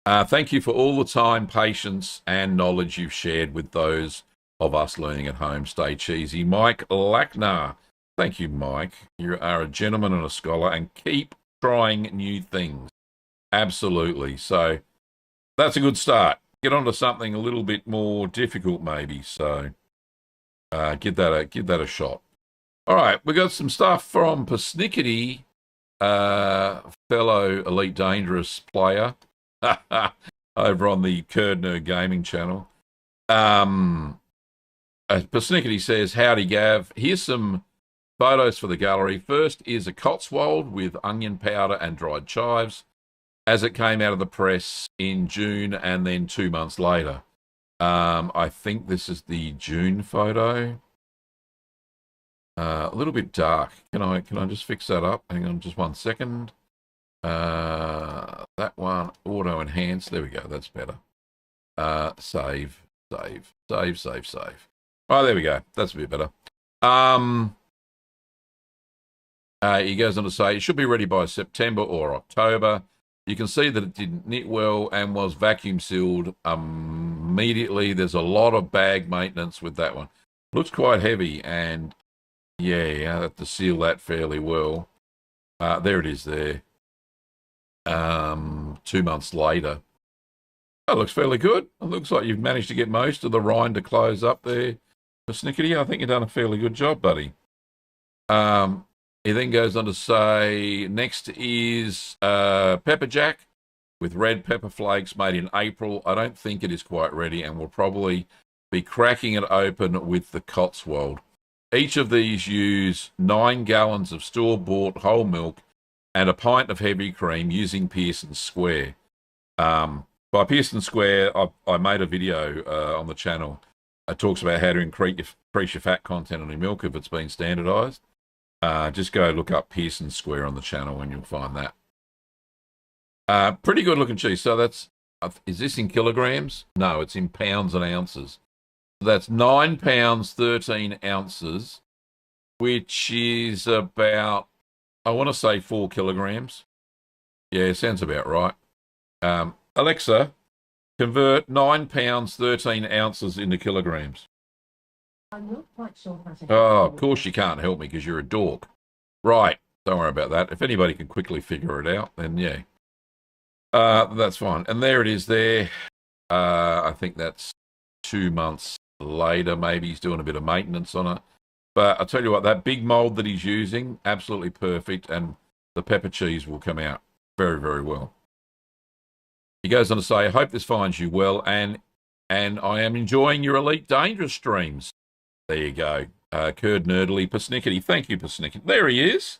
Thank you for all the time, patience, and knowledge you've shared with those of us learning at home. Stay cheesy. Mike Lackner. Thank you, Mike. You are a gentleman and a scholar, and keep trying new things. Absolutely. So that's a good start. Get on to something a little bit more difficult, maybe. So give that a shot. All right, we got some stuff from Persnickety, fellow Elite Dangerous player over on the Curd Nerd Gaming channel. Persnickety says, howdy, Gav. Here's some photos for the gallery. First is a Cotswold with onion powder and dried chives as it came out of the press in June, and then 2 months later. I think this is the June photo. A little bit dark. Can I just fix that up? Hang on just 1 second. That one, auto enhance. There we go. That's better. Save. Oh, there we go. That's a bit better. He goes on to say, it should be ready by September or October. You can see that it didn't knit well and was vacuum sealed immediately. There's a lot of bag maintenance with that one. Looks quite heavy, and yeah, I have to seal that fairly well. There it is there. 2 months later. That looks fairly good. It looks like you've managed to get most of the rind to close up there. Persnickety, I think you've done a fairly good job, buddy. He then goes on to say, next is pepper jack with red pepper flakes made in April. I don't think it is quite ready, and we'll probably be cracking it open with the Cotswold. Each of these use 9 gallons of store-bought whole milk and a pint of heavy cream using Pearson Square. By Pearson Square, I made a video on the channel It talks about how to increase your fat content on your milk if it's been standardized. Just go look up Pearson Square on the channel and you'll find that. Pretty good looking cheese. So is this in kilograms? No, it's in pounds and ounces. So that's 9 pounds, 13 ounces, which is about, I want to say 4 kilograms. Yeah, sounds about right. Alexa, convert 9 pounds, 13 ounces into kilograms. I'm not quite sure how to help. Oh, of course you can't help me because you're a dork. Right, don't worry about that. If anybody can quickly figure it out, then yeah. That's fine. And there it is there. I think that's 2 months later. Maybe he's doing a bit of maintenance on it. But I'll tell you what, that big mold that he's using, absolutely perfect. And the pepper cheese will come out very, very well. He goes on to say, I hope this finds you well. And I am enjoying your Elite Dangerous streams. There you go. Curd Nerdly Persnickety. Thank you, Persnickety. There he is.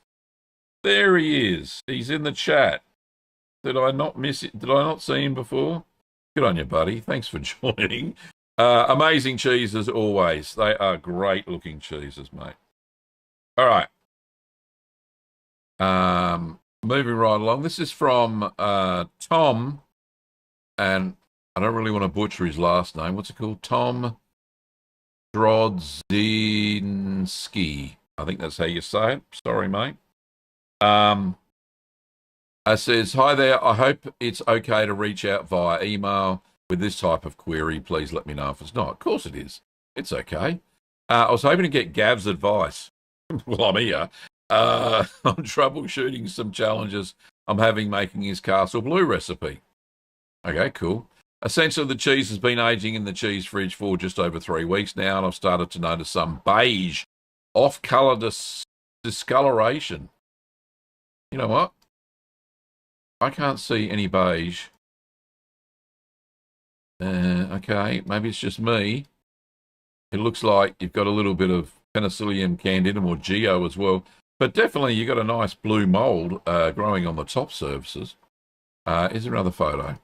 There he is. He's in the chat. Did I not miss it? Did I not see him before? Good on you, buddy. Thanks for joining. Amazing cheese as always. They are great looking cheeses, mate. All right. Moving right along. This is from Tom, and I don't really want to butcher his last name. What's it called? Tom Drodzinski. I think that's how you say it. Sorry, mate. Says, hi there. I hope it's okay to reach out via email with this type of query. Please let me know if it's not. Of course it is. It's okay. I was hoping to get Gav's advice. Well, I'm here. On troubleshooting some challenges I'm having making his Castle Blue recipe. Okay, cool. Essentially, the cheese has been aging in the cheese fridge for just over 3 weeks now, and I've started to notice some beige, off-color discoloration. You know what? I can't see any beige. Okay, maybe it's just me. It looks like you've got a little bit of Penicillium candidum or Geo as well. But definitely you've got a nice blue mold growing on the top surfaces. Is there another photo?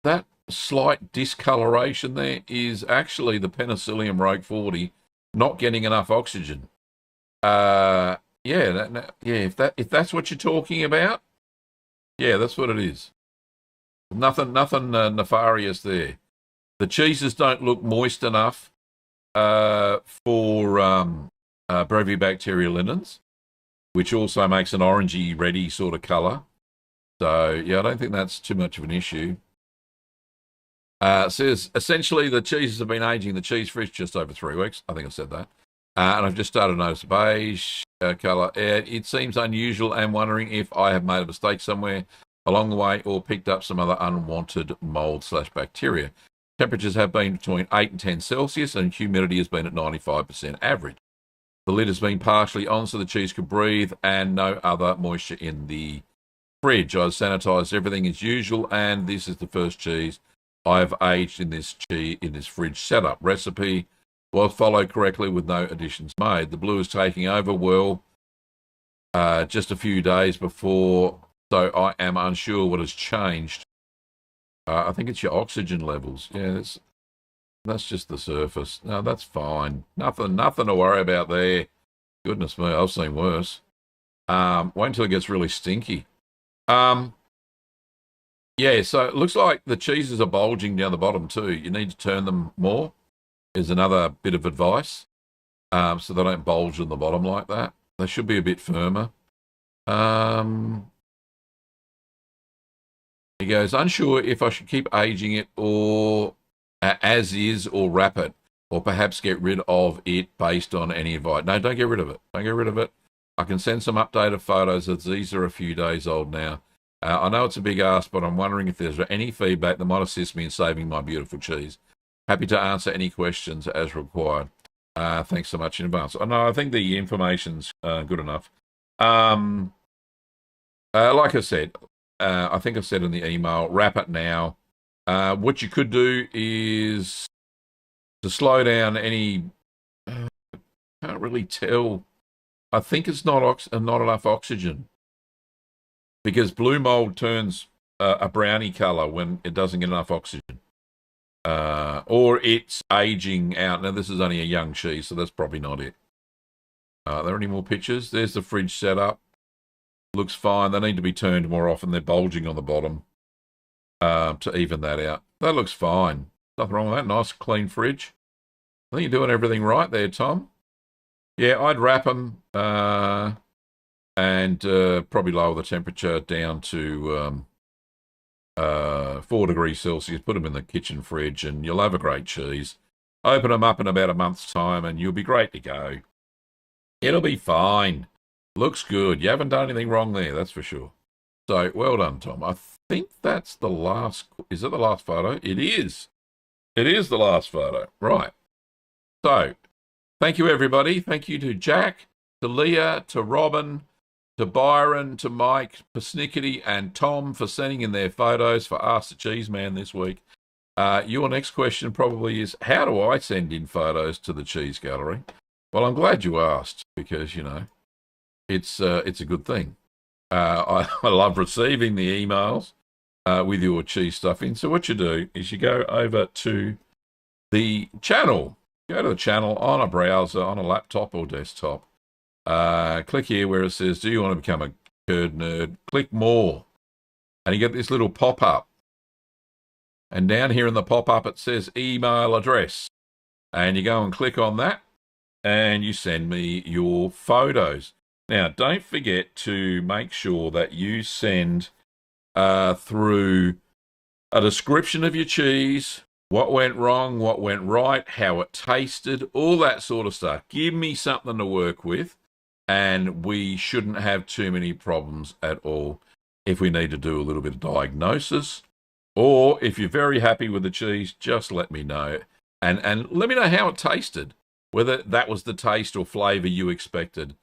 That slight discoloration there is actually the Penicillium Roque 40 not getting enough oxygen. Yeah, if that's what you're talking about, yeah, that's what it is. Nothing nefarious there. The cheeses don't look moist enough for Brevibacteria linens, which also makes an orangey, reddy sort of colour. So yeah, I don't think that's too much of an issue. Says essentially the cheeses have been aging in the cheese fridge just over 3 weeks. I think I said that. And I've just started to notice beige colour. It seems unusual and wondering if I have made a mistake somewhere along the way or picked up some other unwanted mold/bacteria. Temperatures have been between 8 and 10 Celsius and humidity has been at 95% average. The lid has been partially on so the cheese could breathe and no other moisture in the fridge. I've sanitised everything as usual and this is the first cheese I've aged in this fridge setup. Recipe was followed correctly with no additions made. The blue is taking over well just a few days before, so I am unsure what has changed. I think it's your oxygen levels. Yeah, that's just the surface. No, that's fine. Nothing to worry about there. Goodness me, I've seen worse. Wait until it gets really stinky. Yeah, so it looks like the cheeses are bulging down the bottom too. You need to turn them more. Is another bit of advice. So they don't bulge in the bottom like that. They should be a bit firmer. He goes, unsure if I should keep aging it or as is or wrap it or perhaps get rid of it based on any advice. No, don't get rid of it. Don't get rid of it. I can send some updated photos as these are a few days old now. I know it's a big ask, but I'm wondering if there's any feedback that might assist me in saving my beautiful cheese. Happy to answer any questions as required. Thanks so much in advance. No, I think the information's good enough. Like I said, I think I said in the email, wrap it now. What you could do is to slow down any... can't really tell. I think it's not enough oxygen. Because blue mold turns a brownie color when it doesn't get enough oxygen. Or it's aging out. Now, this is only a young cheese, so that's probably not it. Are there any more pictures? There's the fridge setup. Looks fine. They need to be turned more often. They're bulging on the bottom to even that out. That looks fine. Nothing wrong with that. Nice, clean fridge. I think you're doing everything right there, Tom. Yeah, I'd wrap them and probably lower the temperature down to 4 degrees Celsius. Put them in the kitchen fridge, and you'll have a great cheese. Open them up in about a month's time, and you'll be great to go. It'll be fine. Looks good. You haven't done anything wrong there, that's for sure. So, well done, Tom. I think that's the last... Is it the last photo? It is. It is the last photo. Right. So, thank you, everybody. Thank you to Jack, to Leah, to Robin, to Byron, to Mike, Persnickety, and Tom for sending in their photos for Ask the Cheeseman this week. Your next question probably is, how do I send in photos to the Cheese Gallery? Well, I'm glad you asked because, you know, it's a good thing. I love receiving the emails with your cheese stuff in. So what you do is you go over to the channel. Go to the channel on a browser, on a laptop or desktop. Click here where it says, do you want to become a curd nerd? Click more. And you get this little pop-up. And down here in the pop-up it says email address. And you go and click on that. And you send me your photos. Now, don't forget to make sure that you send through a description of your cheese, what went wrong, what went right, how it tasted, all that sort of stuff. Give me something to work with, and we shouldn't have too many problems at all if we need to do a little bit of diagnosis. Or if you're very happy with the cheese, just let me know. And let me know how it tasted, whether that was the taste or flavour you expected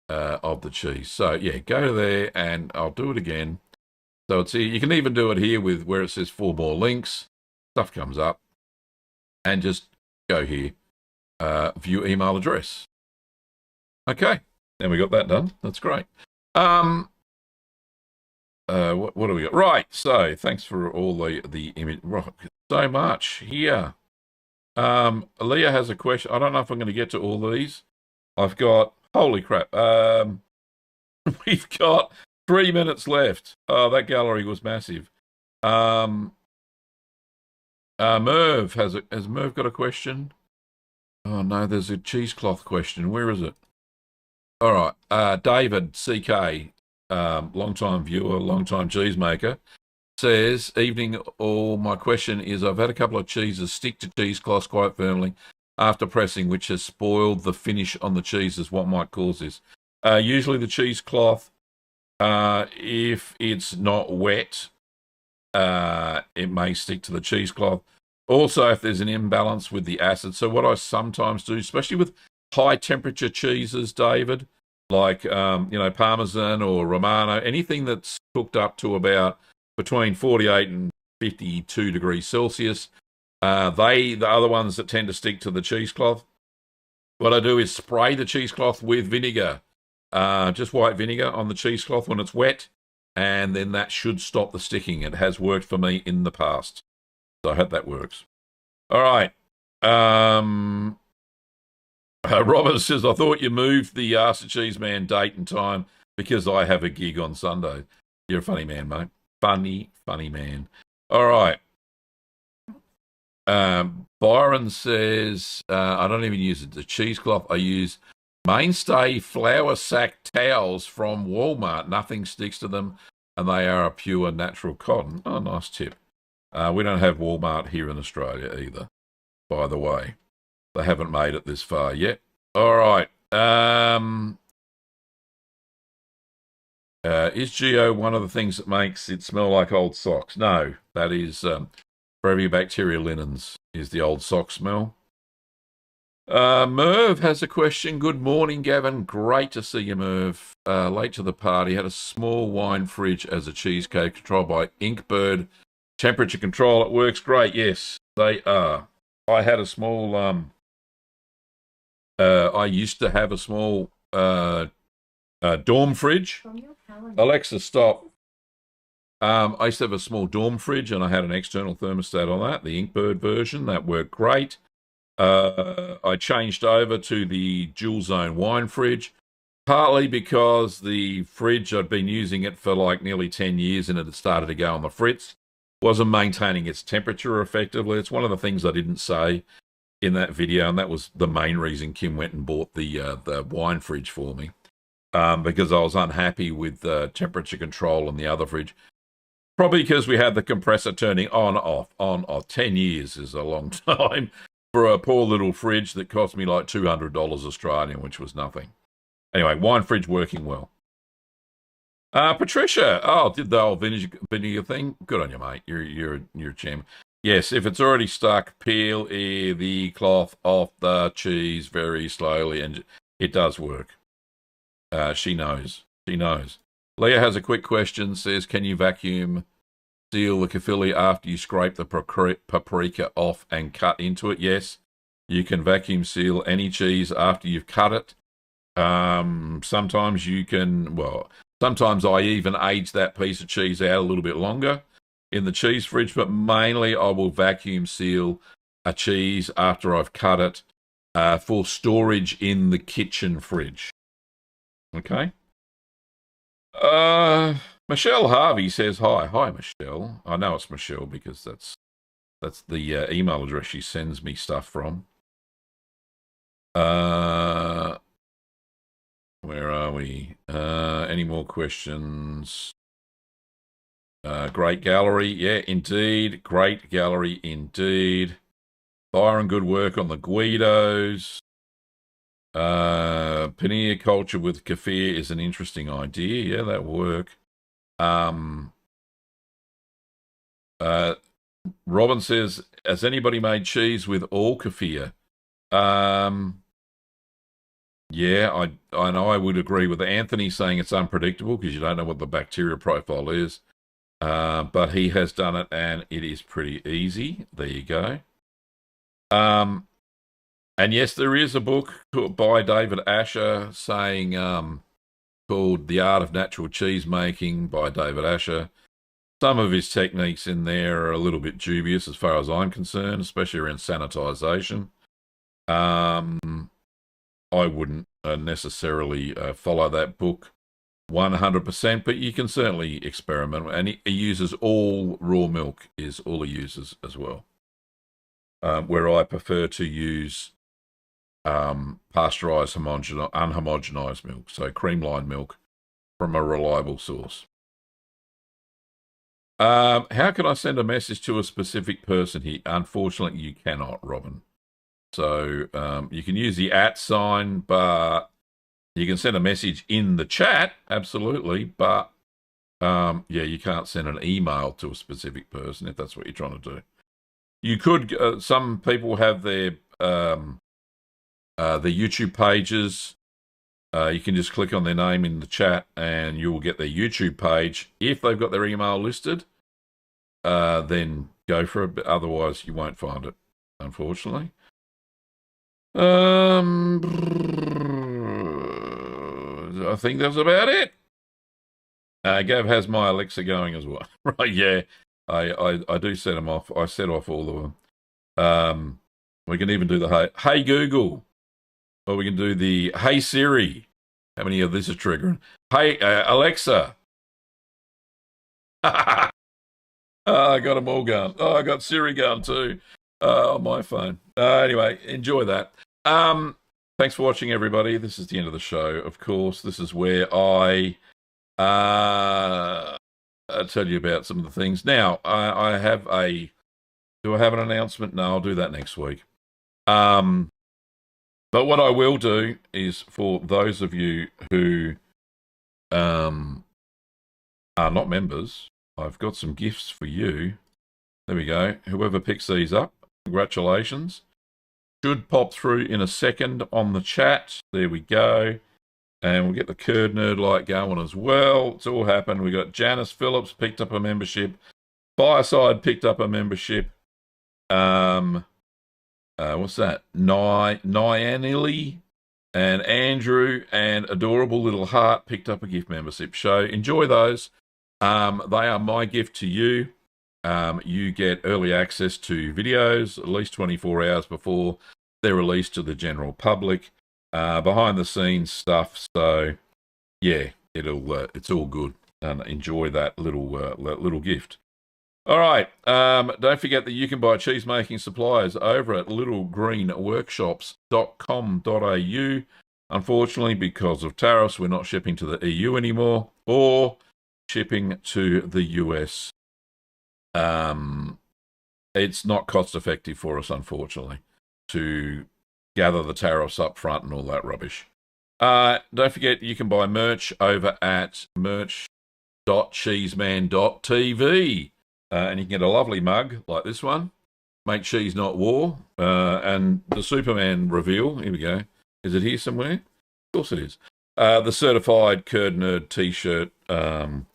of the cheese. So, yeah, go there, and I'll do it again. So it's here. You can even do it here with where it says 4 more links. Stuff comes up. And just go here. View email address. Okay. And we got that done. That's great. What do we got? Right. So, thanks for all the image. Right, so much here. Leah has a question. I don't know if I'm going to get to all these. I've got, holy crap. We've got 3 minutes left. Oh, that gallery was massive. Merv has Merv got a question? Oh no, there's a cheesecloth question. Where is it? All right. David CK, long-time viewer, long-time cheesemaker, says, evening all, my question is, I've had a couple of cheeses stick to cheesecloths quite firmly after pressing, which has spoiled the finish on the cheeses. What might cause this? Usually the cheesecloth, if it's not wet, it may stick to the cheesecloth. Also, if there's an imbalance with the acid. So what I sometimes do, especially with high temperature cheeses, David, like, Parmesan or Romano, anything that's cooked up to about between 48 and 52 degrees Celsius, the other ones that tend to stick to the cheesecloth, what I do is spray the cheesecloth with vinegar, just white vinegar on the cheesecloth when it's wet, and then that should stop the sticking. It has worked for me in the past. So I hope that works. All right. Robert says, I thought you moved the Ask the Cheeseman date and time because I have a gig on Sunday. You're a funny man, mate. Funny man. All right. Byron says, I don't even use the cheesecloth. I use Mainstay flour sack towels from Walmart. Nothing sticks to them, and they are a pure natural cotton. Oh, nice tip. We don't have Walmart here in Australia either, by the way. They haven't made it this far yet. All right. Is Geo one of the things that makes it smell like old socks? No, that is Brevia bacteria linens is the old sock smell. Merv has a question. Good morning, Gavin. Great to see you, Merv. Late to the party. Had a small wine fridge as a cheesecake controlled by Inkbird. Temperature control. It works great. Yes, they are. I had a small... I used to have a small dorm fridge. Alexa, stop. I used to have a small dorm fridge, and I had an external thermostat on that, the Inkbird version. That worked great. I changed over to the dual zone wine fridge, partly because the fridge, I'd been using it for like nearly 10 years and it had started to go on the fritz. Wasn't maintaining its temperature effectively. It's one of the things I didn't say in that video, and that was the main reason Kim went and bought the wine fridge for me, because I was unhappy with the temperature control on the other fridge. Probably because we had the compressor turning on, off, on, off. 10 years is a long time for a poor little fridge that cost me like $200 Australian, which was nothing. Anyway, wine fridge working well. Patricia, did the old vinegar thing? Good on you, mate. You're a champ. Yes, if it's already stuck, peel the cloth off the cheese very slowly, and it does work. She knows. She knows. Leah has a quick question. Says, can you vacuum seal the kefili after you scrape the paprika off and cut into it? Yes, you can vacuum seal any cheese after you've cut it. Sometimes you can, sometimes I even age that piece of cheese out a little bit longer in the cheese fridge, but mainly I will vacuum seal a cheese after I've cut it for storage in the kitchen fridge. Okay. Michelle Harvey says hi. Hi, Michelle. I know it's Michelle because that's the email address she sends me stuff from. Where are we? Any more questions? Great gallery. Yeah, indeed. Great gallery indeed. Byron, good work on the Guidos. Paneer culture with kefir is an interesting idea. Yeah, that work. Robin says, has anybody made cheese with all kefir? Yeah, I would agree with Anthony saying it's unpredictable because you don't know what the bacteria profile is. But he has done it and it is pretty easy. There you go. And yes, there is a book by David Asher saying, called The Art of Natural Cheese Making by David Asher. Some of his techniques in there are a little bit dubious as far as I'm concerned, especially around sanitization. I wouldn't necessarily follow that book 100%, but you can certainly experiment. And he uses all raw milk is all he uses as well. Where I prefer to use pasteurized, unhomogenized milk, so creamline milk from a reliable source. How can I send a message to a specific person here? Unfortunately, you cannot, Robin. So you can use the @ sign, but you can send a message in the chat, absolutely. But yeah, you can't send an email to a specific person if that's what you're trying to do. You could. Some people have their YouTube pages. You can just click on their name in the chat and you will get their YouTube page. If they've got their email listed, then go for it. But otherwise, you won't find it, unfortunately. I think that's about it. Gav has my Alexa going as well. Right, yeah. I do set them off. I set off all of them. We can even do the hey Google. Or we can do the hey Siri. How many of this is triggering? Hey Alexa. I got them all going. Oh, I got Siri going too on my phone. Anyway, enjoy that. Thanks for watching, everybody. This is the end of the show. Of course, this is where I tell you about some of the things. Now, I have a. Do I have an announcement? No, I'll do that next week. But what I will do is for those of you who are not members, I've got some gifts for you. There we go. Whoever picks these up, congratulations. Should pop through in a second on the chat. There we go. And we'll get the Curd Nerd light going as well. It's all happened. We got Janice Phillips picked up a membership. Fireside picked up a membership. What's that? Nyanili and Andrew and Adorable Little Heart picked up a gift membership. So enjoy those. They are my gift to you. You get early access to videos at least 24 hours before they're released to the general public. Behind the scenes stuff. So, yeah, it's all good. And enjoy that little gift. All right. Don't forget that you can buy cheese making supplies over at littlegreenworkshops.com.au. Unfortunately, because of tariffs, we're not shipping to the EU anymore or shipping to the US. It's not cost effective for us, unfortunately, to gather the tariffs up front and all that rubbish. Don't forget you can buy merch over at merch.cheeseman.tv. And you can get a lovely mug like this one. Make cheese, not war. And the Superman reveal. Here we go. Is it here somewhere? Of course it is. The certified Curd Nerd t-shirt and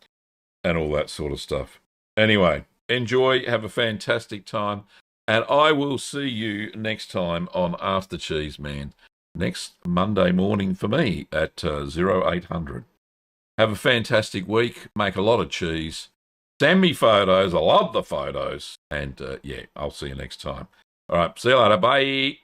all that sort of stuff. Anyway, enjoy. Have a fantastic time. And I will see you next time on Ask the Cheeseman. Next Monday morning for me at 0800. Have a fantastic week. Make a lot of cheese. Send me photos. I love the photos. And yeah, I'll see you next time. All right. See you later. Bye.